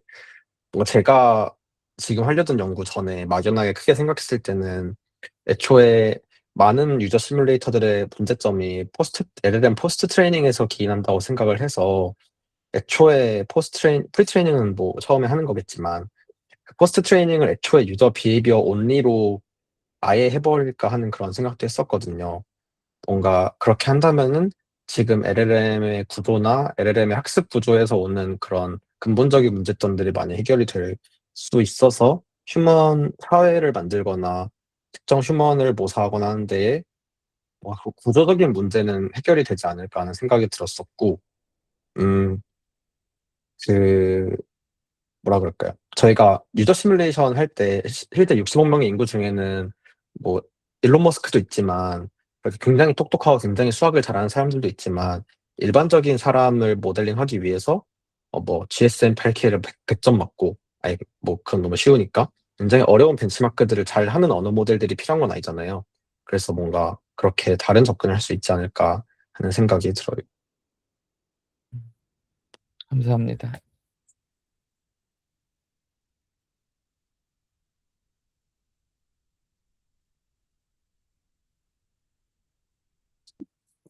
S1: 뭔가 제가 지금 하려던 연구 전에 막연하게 크게 생각했을 때는 애초에 많은 유저 시뮬레이터들의 문제점이 LLM 포스트 트레이닝에서 기인한다고 생각을 해서 애초에 프리 트레이닝은 뭐 처음에 하는 거겠지만 그 포스트 트레이닝을 애초에 유저 비헤이비어 온리로 아예 해버릴까 하는 그런 생각도 했었거든요. 뭔가 그렇게 한다면은 지금 LLM의 구조나 LLM의 학습 구조에서 오는 그런 근본적인 문제점들이 많이 해결이 될 수 있어서 휴먼 사회를 만들거나 특정 휴먼을 모사하거나 하는 데에 그 구조적인 문제는 해결이 되지 않을까 하는 생각이 들었었고, 음, 그, 뭐라 그럴까요? 저희가 유저 시뮬레이션 할 때 실제 65명의 인구 중에는 뭐 일론 머스크도 있지만 그렇게 굉장히 똑똑하고 굉장히 수학을 잘하는 사람들도 있지만 일반적인 사람을 모델링하기 위해서 뭐 GSM 8K를 100점 맞고 아니 뭐 그건 너무 쉬우니까 굉장히 어려운 벤치마크들을 잘 하는 언어 모델들이 필요한 건 아니잖아요. 그래서 뭔가 그렇게 다른 접근을 할 수 있지 않을까 하는 생각이 들어요.
S3: 감사합니다.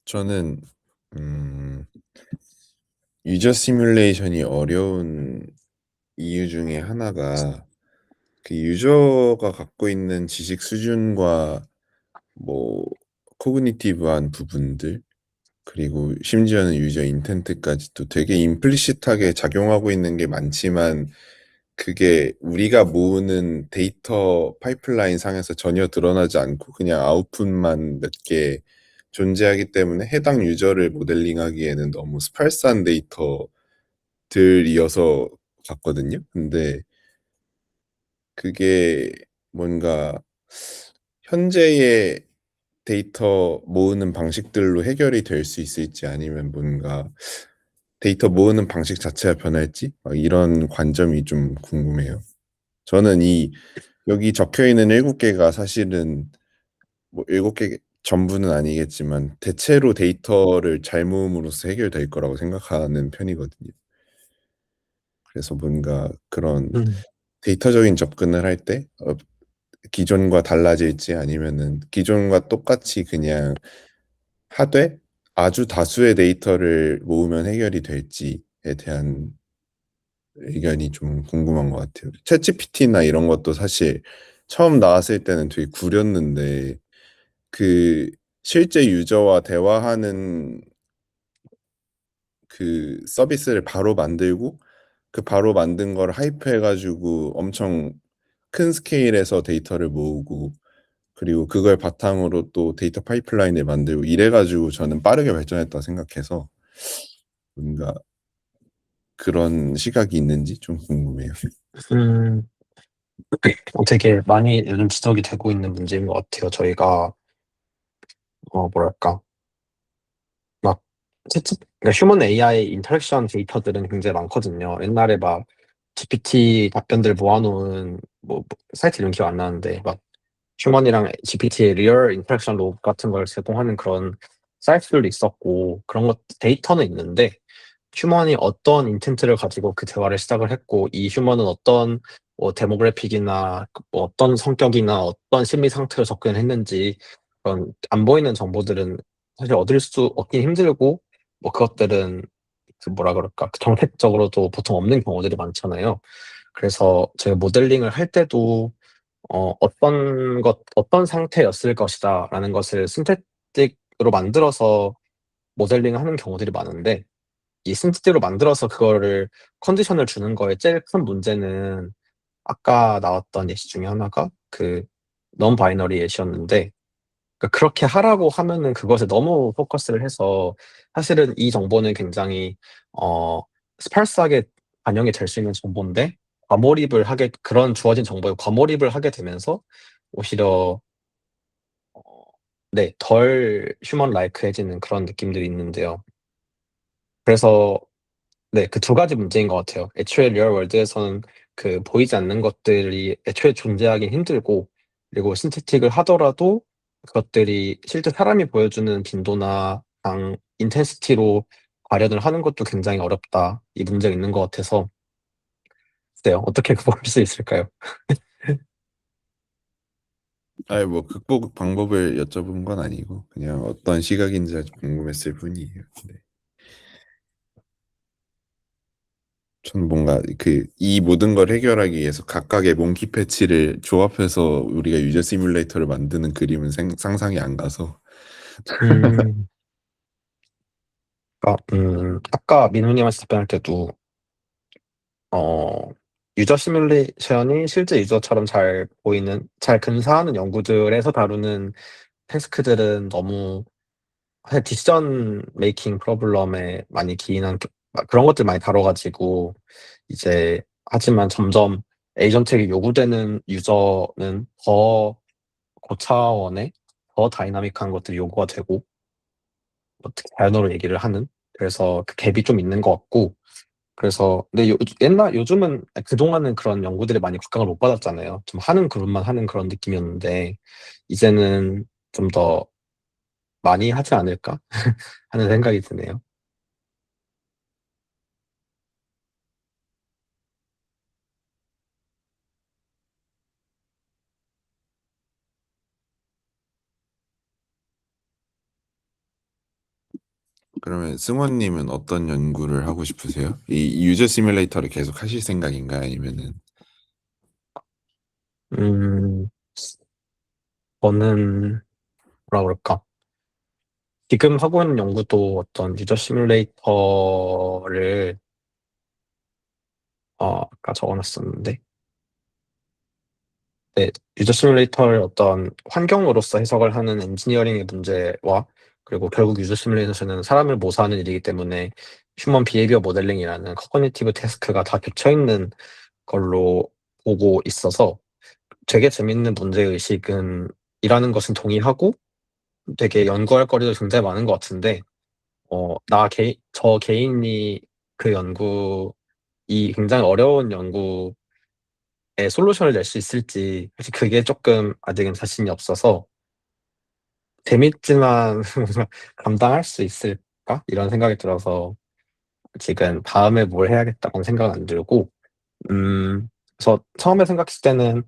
S4: 저는 음, 유저 시뮬레이션이 어려운 이유 중에 하나가 그 유저가 갖고 있는 지식 수준과 뭐 코그니티브한 부분들 그리고 심지어는 유저 인텐트까지도 되게 임플리시트하게 작용하고 있는 게 많지만 그게 우리가 모으는 데이터 파이프라인 상에서 전혀 드러나지 않고 그냥 아웃풋만 몇 개 존재하기 때문에 해당 유저를 모델링하기에는 너무 스팔스한 데이터들이어서 같거든요. 근데 그게 뭔가 현재의 데이터 모으는 방식들로 해결이 될 수 있을지 아니면 뭔가 데이터 모으는 방식 자체가 변할지 막 이런 관점이 좀 궁금해요. 저는 여기 적혀 있는 7개가 사실은 뭐 7개 전부는 아니겠지만 대체로 데이터를 잘 모음으로써 해결될 거라고 생각하는 편이거든요. 그래서 뭔가 그런
S1: 음,
S4: 데이터적인 접근을 할 때 기존과 달라질지 아니면은 기존과 똑같이 그냥 하되 아주 다수의 데이터를 모으면 해결이 될지에 대한 의견이 좀 궁금한 것 같아요. 챗GPT나 이런 것도 사실 처음 나왔을 때는 되게 구렸는데 그 실제 유저와 대화하는 그 서비스를 바로 만들고 그 바로 만든 걸 하이프해가지고 엄청 큰 스케일에서 데이터를 모으고 그리고 그걸 바탕으로 또 데이터 파이프라인을 만들고 이래가지고 저는 빠르게 발전했다고 생각해서 뭔가 그런 시각이 있는지 좀 궁금해요.
S1: 음, 되게 많이 요즘 지적이 되고 있는 문제인 것 같아요. 저희가, 뭐랄까, 막, 그러니까 휴먼 AI 인터랙션 데이터들은 굉장히 많거든요. 옛날에 막, GPT 답변들 모아놓은, 사이트 이름 기억 안 나는데, 막, 휴먼이랑 GPT의 리얼 인터랙션 로그 같은 걸 제공하는 그런 사이트들도 있었고, 그런 것, 데이터는 있는데, 휴먼이 어떤 인텐트를 가지고 그 대화를 시작을 했고, 이 휴먼은 어떤 데모그래픽이나 뭐 어떤 성격이나 어떤 심리 상태로 접근을 했는지 그런 안 보이는 정보들은 사실 얻긴 힘들고, 뭐 그것들은 그 뭐라 그럴까, 그 정책적으로도 보통 없는 경우들이 많잖아요. 그래서 저희가 모델링을 할 때도 어떤 상태였을 것이다라는 것을 신태틱으로 만들어서 모델링을 하는 경우들이 많은데, 이 신태틱으로 만들어서 그거를 컨디션을 주는 거에 제일 큰 문제는 아까 나왔던 예시 중에 하나가 그 non 바이너리 예시였는데, 그러니까 그렇게 하라고 하면은 그것에 너무 포커스를 해서 사실은 이 정보는 굉장히 어 스팔스하게 반영이 될 수 있는 정보인데, 그런 주어진 정보에 과몰입을 하게 되면서 오히려 어 네, 덜 휴먼 라이크해지는 그런 느낌들이 있는데요. 그래서 네, 그 두 가지 문제인 것 같아요. 애초에 리얼 월드에서는 그 보이지 않는 것들이 애초에 존재하긴 힘들고, 그리고 신테틱을 하더라도 그것들이 실제 사람이 보여주는 빈도나 인텐시티로 발현을 하는 것도 굉장히 어렵다, 이 문제가 있는 것 같아서. 네, 어떻게 극복할 수 있을까요?
S4: 아니 뭐 극복 방법을 여쭤본 건 아니고 그냥 어떤 시각인지 궁금했을 뿐이에요. 네. 전 뭔가 이 모든 걸 해결하기 위해서 각각의 몽키 패치를 조합해서 우리가 유저 시뮬레이터를 만드는 그림은 상상이 안 가서
S1: 음, 아까 민우님한테 답변할 때도 어, 유저 시뮬레이션이 실제 유저처럼 잘 근사하는 연구들에서 다루는 태스크들은 너무 사실 디시전 메이킹 프로블럼에 많이 기인한 그런 것들 많이 다뤄가지고, 이제 하지만 점점 에이전트에게 요구되는 유저는 더 고차원의 더 다이나믹한 것들이 요구가 되고, 어떻게 자연어로 얘기를 하는, 그래서 그 갭이 좀 있는 것 같고. 그래서 근데 요즘은 그동안은 그런 연구들이 많이 각광을 못 받았잖아요. 좀 하는 그룹만 하는 그런 느낌이었는데, 이제는 좀 더 많이 하지 않을까 하는 생각이 드네요.
S4: 그러면 승원님은 어떤 연구를 하고 싶으세요? 이 유저 시뮬레이터를 계속 하실 생각인가요? 아니면은
S1: 음, 저는 뭐라 그럴까? 지금 하고 있는 연구도 어떤 유저 시뮬레이터를 아까 적어놨었는데, 네, 유저 시뮬레이터를 어떤 환경으로서 해석을 하는 엔지니어링의 문제와 그리고 결국 유저 시뮬레이션은 사람을 모사하는 일이기 때문에 휴먼 비헤이비어 모델링이라는 커그니티브 태스크가 다 겹쳐 있는 걸로 보고 있어서 되게 재밌는 문제의식은 이라는 것은 동의하고 되게 연구할 거리도 굉장히 많은 것 같은데 저 개인이 그 이 굉장히 어려운 연구에 솔루션을 낼 수 있을지 사실 그게 조금 아직은 자신이 없어서 재밌지만 뭔가 감당할 수 있을까? 이런 생각이 들어서 지금 다음에 뭘 해야겠다는 생각은 안 들고 그래서 처음에 생각했을 때는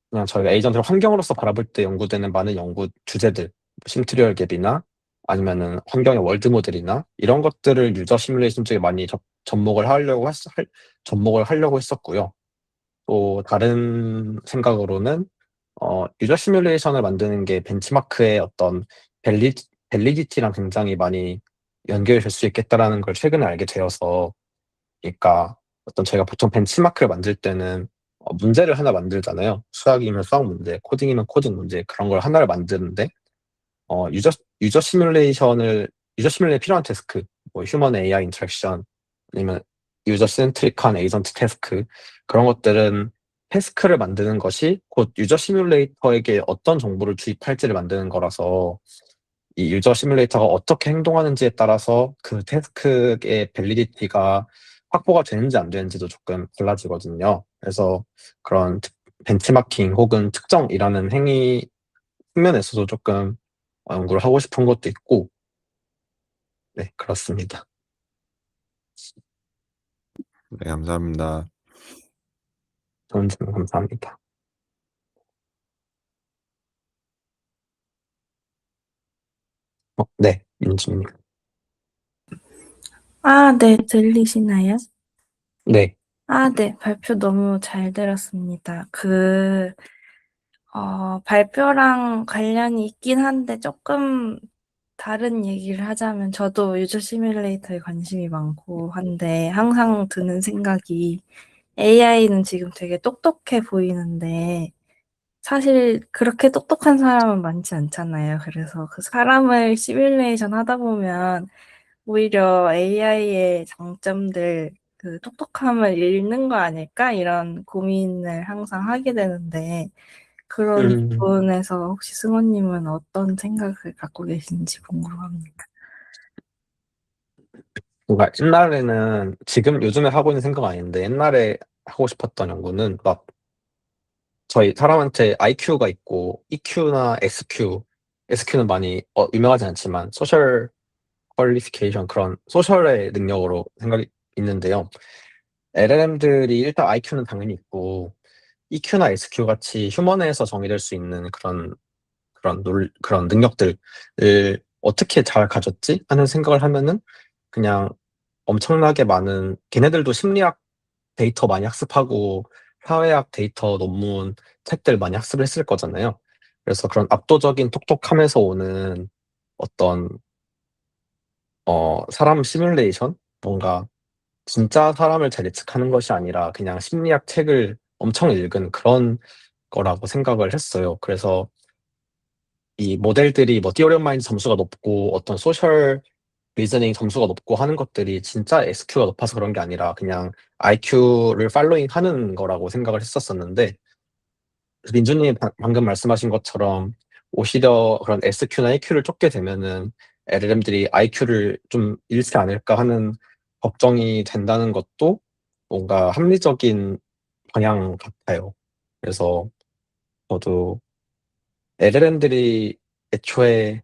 S1: 그냥 저희가 에이전트를 환경으로서 바라볼 때 연구되는 많은 연구 주제들, 심트리얼 갭이나 아니면은 환경의 월드 모델이나 이런 것들을 유저 시뮬레이션 쪽에 많이 접목을 하려고 했었고요. 또 다른 생각으로는 유저 시뮬레이션을 만드는 게 벤치마크의 어떤 밸리디티랑 굉장히 많이 연결될 수 있겠다라는 걸 최근에 알게 되어서, 그러니까 저희가 보통 벤치마크를 만들 때는 문제를 하나 만들잖아요. 수학이면 수학 문제, 코딩이면 코딩 문제, 그런 걸 하나를 만드는데 어, 유저 유저 시뮬레이션에 필요한 태스크, 뭐 휴먼 AI 인터랙션 아니면 유저 센트릭한 에이전트 태스크, 그런 것들은 태스크를 만드는 것이 곧 유저 시뮬레이터에게 어떤 정보를 주입할지를 만드는 거라서 이 유저 시뮬레이터가 어떻게 행동하는지에 따라서 그 태스크의 밸리디티가 확보가 되는지 안 되는지도 조금 달라지거든요. 그래서 그런 벤치마킹 혹은 특정이라는 행위 측면에서도 조금 연구를 하고 싶은 것도 있고, 네, 그렇습니다.
S4: 네, 감사합니다.
S1: 좋은 질문 감사합니다. 네, 민주님.
S5: 네, 들리시나요?
S1: 네,
S5: 네, 발표 너무 잘 들었습니다. 발표랑 관련이 있긴 한데 조금 다른 얘기를 하자면 저도 유저 시뮬레이터에 관심이 많고 한데 항상 드는 생각이 AI는 지금 되게 똑똑해 보이는데 사실 그렇게 똑똑한 사람은 많지 않잖아요. 그래서 그 사람을 시뮬레이션 하다 보면 오히려 AI의 장점들, 그 똑똑함을 잃는 거 아닐까? 이런 고민을 항상 하게 되는데, 그런
S1: 음,
S5: 부분에서 혹시 승호님은 어떤 생각을 갖고 계신지 궁금합니다.
S1: 뭔가 옛날에는 요즘에 하고 있는 생각 아닌데 옛날에 하고 싶었던 연구는 막 저희 사람한테 IQ가 있고 EQ나 SQ는 많이 유명하지 않지만 소셜 퀄리피케이션, 그런 소셜의 능력으로 생각이 있는데요. LLM들이 일단 IQ는 당연히 있고 EQ나 SQ 같이 휴먼에서 정의될 수 있는 그런 능력들을 어떻게 잘 가졌지? 하는 생각을 하면은 그냥 엄청나게 많은, 걔네들도 심리학 데이터 많이 학습하고 사회학 데이터 논문 책들 많이 학습을 했을 거잖아요. 그래서 그런 압도적인 똑똑함에서 오는 어떤 사람 시뮬레이션, 뭔가 진짜 사람을 잘 예측하는 것이 아니라 그냥 심리학 책을 엄청 읽은 그런 거라고 생각을 했어요. 그래서 이 모델들이 뭐 띠어리엄 마인드 점수가 높고 어떤 소셜 리즈닝 점수가 높고 하는 것들이 진짜 SQ가 높아서 그런 게 아니라 그냥 IQ를 팔로잉 하는 거라고 생각을 했었었는데, 민주님이 방금 말씀하신 것처럼 오히려 그런 SQ나 AQ를 쫓게 되면은 LLM들이 IQ를 좀 잃지 않을까 하는 걱정이 된다는 것도 뭔가 합리적인 방향 같아요. 그래서 저도 LLM들이 애초에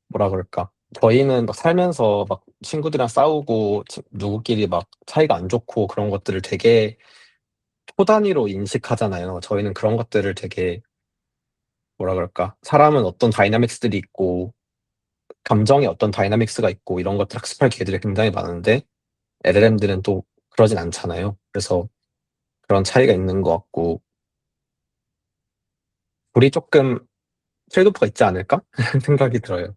S1: 뭐라 그럴까, 저희는 막 살면서 막 친구들이랑 싸우고 누구끼리 막 사이가 안 좋고 그런 것들을 되게 초단위로 인식하잖아요. 저희는 그런 것들을 되게 뭐라 그럴까, 사람은 어떤 다이나믹스들이 있고 감정에 어떤 다이나믹스가 있고 이런 것들 학습할 기회들이 굉장히 많은데 LLM들은 또 그러진 않잖아요. 그래서 그런 차이가 있는 것 같고 우리 조금 트레이드오프가 있지 않을까 생각이 들어요.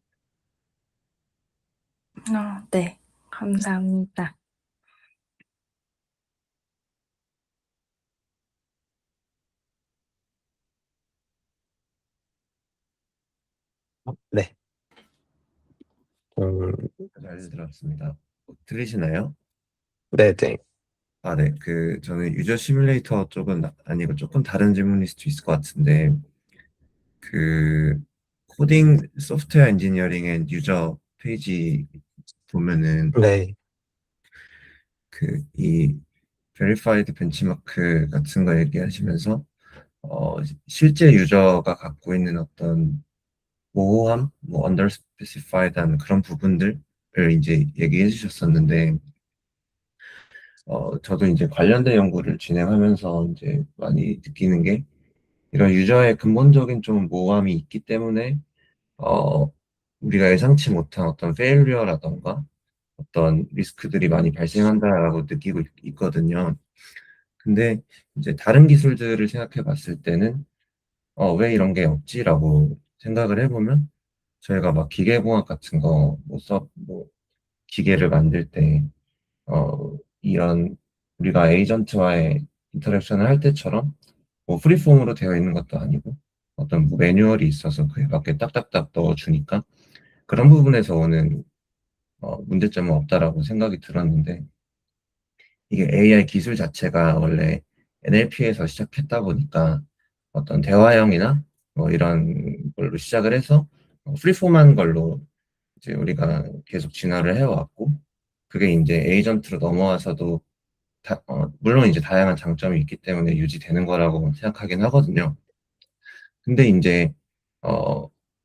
S5: 네, 감사합니다.
S1: 네.
S6: 잘 들었습니다. 들리시나요?
S1: 네네.
S6: 아, 네. 저는 유저 시뮬레이터 쪽은 아니고 조금 다른 질문일 수도 있을 것 같은데, 그, 코딩 소프트웨어 엔지니어링 앤 유저 페이지 보면은,
S1: 네.
S6: 이 베리파이드 벤치마크 같은 거 얘기하시면서, 어, 실제 유저가 갖고 있는 어떤 모호함, 뭐, underspecified한 그런 부분들을 이제 얘기해 주셨었는데, 저도 이제 관련된 연구를 진행하면서 이제 많이 느끼는 게 이런 유저의 근본적인 좀 모호함이 있기 때문에 어, 우리가 예상치 못한 어떤 페일리어라던가 어떤 리스크들이 많이 발생한다라고 느끼고 있거든요. 근데 이제 다른 기술들을 생각해 봤을 때는 왜 이런 게 없지라고 생각을 해보면 저희가 막 기계공학 같은 거, 뭐 기계를 만들 때 이런 우리가 에이전트와의 인터랙션을 할 때처럼 뭐 프리폼으로 되어 있는 것도 아니고 어떤 뭐 매뉴얼이 있어서 그에 맞게 딱딱딱 넣어주니까 그런 부분에서 오는 문제점은 없다라고 생각이 들었는데 이게 AI 기술 자체가 원래 NLP에서 시작했다 보니까 어떤 대화형이나 뭐 이런 걸로 시작을 해서 프리폼한 걸로 이제 우리가 계속 진화를 해왔고 그게 이제 에이전트로 넘어와서도 물론 이제 다양한 장점이 있기 때문에 유지되는 거라고 생각하긴 하거든요. 근데 이제,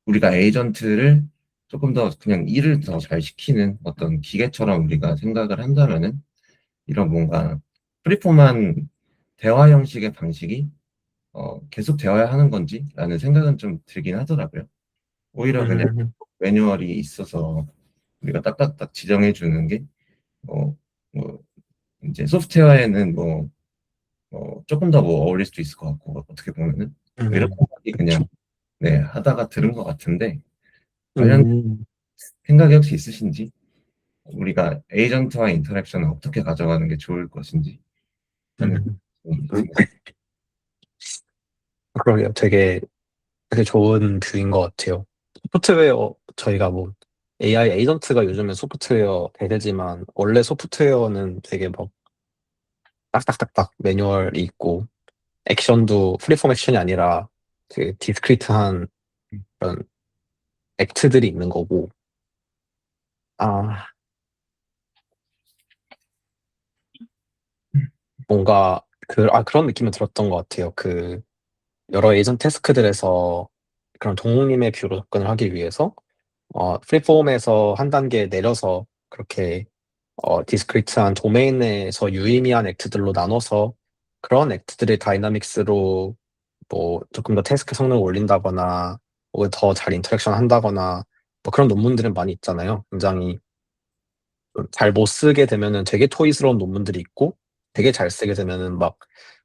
S6: 우리가 에이전트를 조금 더 그냥 일을 더 잘 시키는 어떤 기계처럼 우리가 생각을 한다면은 이런 뭔가 프리폼한 대화 형식의 방식이 계속 되어야 하는 건지라는 생각은 좀 들긴 하더라고요. 오히려 그냥 매뉴얼이 있어서 우리가 딱딱딱 지정해 주는 게, 뭐, 뭐, 이제 소프트웨어에는 조금 더 뭐 어울릴 수도 있을 것 같고, 어떻게 보면은. 뭐 이런 생각이 그냥,
S1: 그쵸.
S6: 네, 하다가 들은 것 같은데, 관련
S1: 음.
S6: 생각이 혹시 있으신지, 우리가 에이전트와 인터랙션을 어떻게 가져가는 게 좋을 것인지, 하는
S1: 음.
S6: 부분이 있습니다.
S1: 그러게요. 되게 좋은 뷰인 것 같아요. 소프트웨어, 저희가 뭐, AI 에이전트가 요즘에 소프트웨어 대세지만, 원래 소프트웨어는 되게 막, 딱딱딱딱 매뉴얼이 있고, 액션도 프리폼 액션이 아니라 되게 디스크리트한 그런 액트들이 있는 거고, 아, 뭔가, 그런 느낌이 들었던 것 같아요. 여러 에이전트 태스크들에서 그런 동목님의 뷰로 접근을 하기 위해서, 프리폼에서 한 단계 내려서 그렇게 디스크리트한 도메인에서 유의미한 액트들로 나눠서 그런 액트들의 다이나믹스로 뭐 조금 더 태스크 성능을 올린다거나 혹은 더 잘 인터랙션 한다거나 뭐 그런 논문들은 많이 있잖아요. 굉장히 잘 못 쓰게 되면은 되게 토이스러운 논문들이 있고 되게 잘 쓰게 되면은 막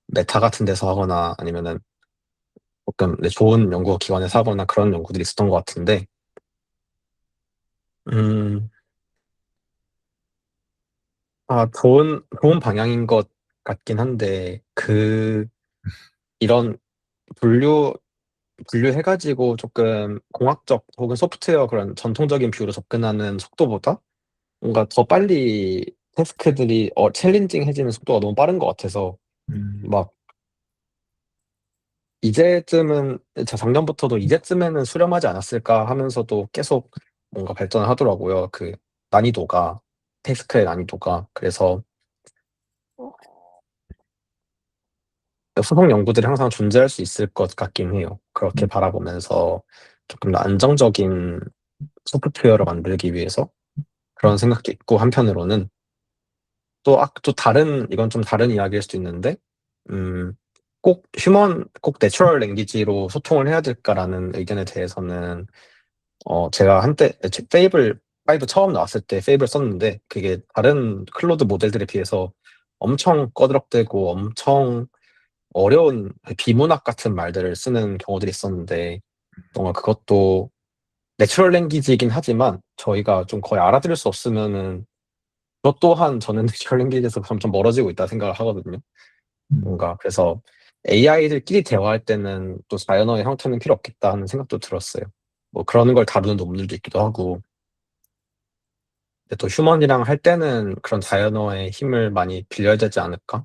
S1: 메타 같은 데서 하거나 아니면은 조금 좋은 연구기관에서 하거나 그런 연구들이 있었던 것 같은데 음, 좋은 방향인 것 같긴 한데, 이런 분류, 분류해가지고 조금 공학적 혹은 소프트웨어 그런 전통적인 뷰로 접근하는 속도보다 뭔가 더 빨리 태스크들이 챌린징해지는 속도가 너무 빠른 것 같아서 막 작년부터도 이제쯤에는 수렴하지 않았을까 하면서도 계속 뭔가 발전을 하더라고요. 난이도가, 태스크의 난이도가. 그래서 후속 연구들이 항상 존재할 수 있을 것 같긴 해요. 그렇게 바라보면서 조금 더 안정적인 소프트웨어를 만들기 위해서 그런 생각도 있고 한편으로는 이건 좀 다른 이야기일 수도 있는데, 음, 꼭 내추럴 랭귀지로 소통을 해야 될까라는 의견에 대해서는, 제가 한때 페이블 5 처음 나왔을 때 페이블 썼는데, 그게 다른 클로드 모델들에 비해서 엄청 꺼드럭대고 엄청 어려운 비문학 같은 말들을 쓰는 경우들이 있었는데, 뭔가 그것도 내추럴 랭귀지이긴 하지만 저희가 좀 거의 알아들을 수 없으면은 그것 또한 저는 내추럴 랭귀지에서 점점 멀어지고 있다 생각을 하거든요. 뭔가 그래서 AI들끼리 대화할 때는 또 자연어의 형태는 필요 없겠다 하는 생각도 들었어요. 뭐 그런 걸 다루는 논문들도 있기도 하고. 근데 또 휴먼이랑 할 때는 그런 자연어의 힘을 많이 빌려야 되지 않을까?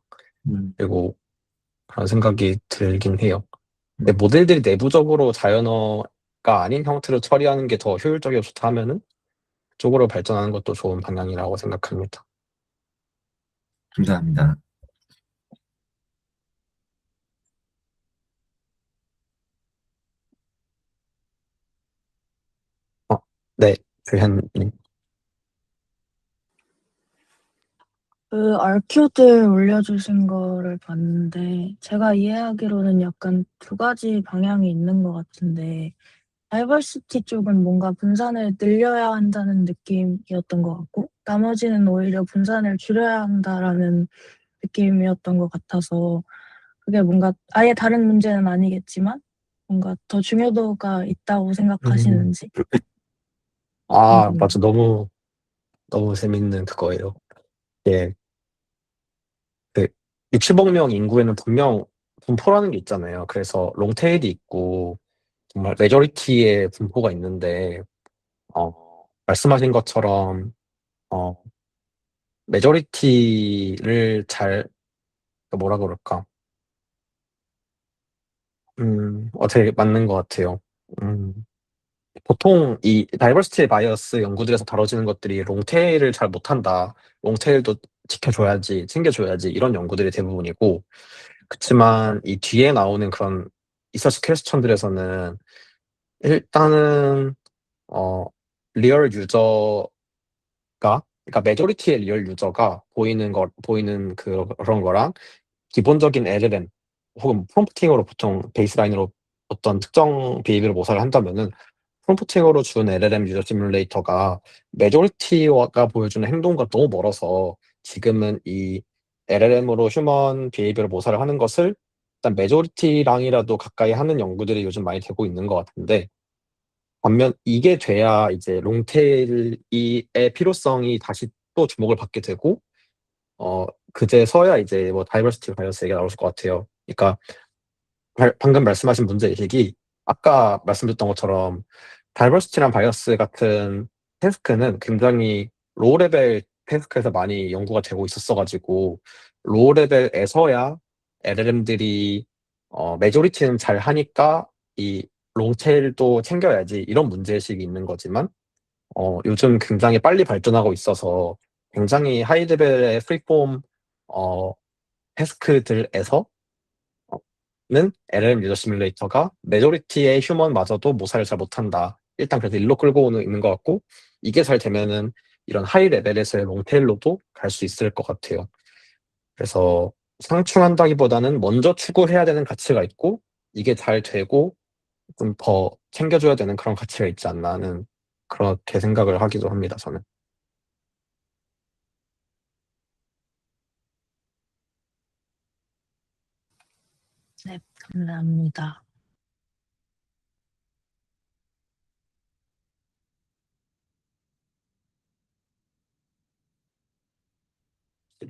S1: 그리고 그런 생각이 들긴 해요. 근데 모델들이 내부적으로 자연어가 아닌 형태로 처리하는 게 더 효율적이고 좋다 하면은 그쪽으로 발전하는 것도 좋은 방향이라고 생각합니다.
S6: 감사합니다.
S1: 네, 규현님.
S7: 그 RQ들 올려주신 거를 봤는데 제가 이해하기로는 약간 두 가지 방향이 있는 것 같은데 다이버시티 쪽은 뭔가 분산을 늘려야 한다는 느낌이었던 것 같고 나머지는 오히려 분산을 줄여야 한다라는 느낌이었던 것 같아서 그게 뭔가 아예 다른 문제는 아니겠지만 뭔가 더 중요도가 있다고 생각하시는지
S1: 아,
S7: 궁금해요.
S1: 맞아. 너무, 너무 재밌는 그거예요. 예, 그 60억 명 인구에는 분명 분포라는 게 있잖아요. 그래서 롱테일이 있고 정말 메저리티의 분포가 있는데 말씀하신 것처럼 어, 메저리티를 잘 뭐라 그럴까? 되게 맞는 것 같아요. 음, 보통 이 다이버시티 바이어스 연구들에서 다뤄지는 것들이 롱테일을 잘 못한다. 롱테일도 지켜줘야지, 챙겨줘야지 이런 연구들이 대부분이고 그치만 이 뒤에 나오는 그런 리서치 퀘스천들에서는 일단은 어 리얼 유저가 그러니까 메조리티의 리얼 유저가 보이는 그런 거랑 기본적인 LLM 혹은 프롬프팅으로 보통 베이스라인으로 어떤 특정 비밀을 모사를 한다면은 프롬프팅으로 준 LLM 유저 시뮬레이터가 메조리티가 보여주는 행동과 너무 멀어서 지금은 이 LLM으로 휴먼 비헤이비어를 모사를 하는 것을 일단 메조리티랑이라도 가까이 하는 연구들이 요즘 많이 되고 있는 것 같은데 반면 이게 돼야 이제 롱테일의 필요성이 다시 또 주목을 받게 되고 그제서야 이제 뭐 다이버시티 바이어스 얘기가 나올 것 같아요. 그러니까 방금 말씀하신 문제의식이 아까 말씀드렸던 것처럼 다이버시티랑 바이어스 같은 태스크는 굉장히 로우 레벨 태스크에서 많이 연구가 되고 있었어가지고 로우 레벨에서야 LLM들이 메조리티는 잘 하니까 이 롱테일도 챙겨야지 이런 문제의식이 있는 거지만 요즘 굉장히 빨리 발전하고 있어서 굉장히 하이 레벨의 프리폼 어, 태스크들에서 는 LLM 유저 시뮬레이터가 메조리티의 휴먼마저도 모사를 잘 못한다. 일단 그래서 일로 끌고 오는 있는 것 같고 이게 잘 되면은 이런 하이 레벨에서의 롱테일로도 갈 수 있을 것 같아요. 그래서 상충한다기보다는 먼저 추구해야 되는 가치가 있고 이게 잘 되고 좀 더 챙겨줘야 되는 그런 가치가 있지 않나 하는 그렇게 생각을 하기도 합니다. 저는.
S7: 네, 감사합니다.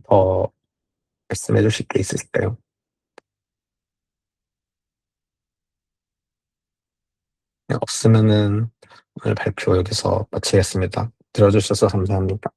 S1: 더 말씀해 주실 게 있으실까요? 네, 없으면은 오늘 발표 여기서 마치겠습니다. 들어주셔서 감사합니다.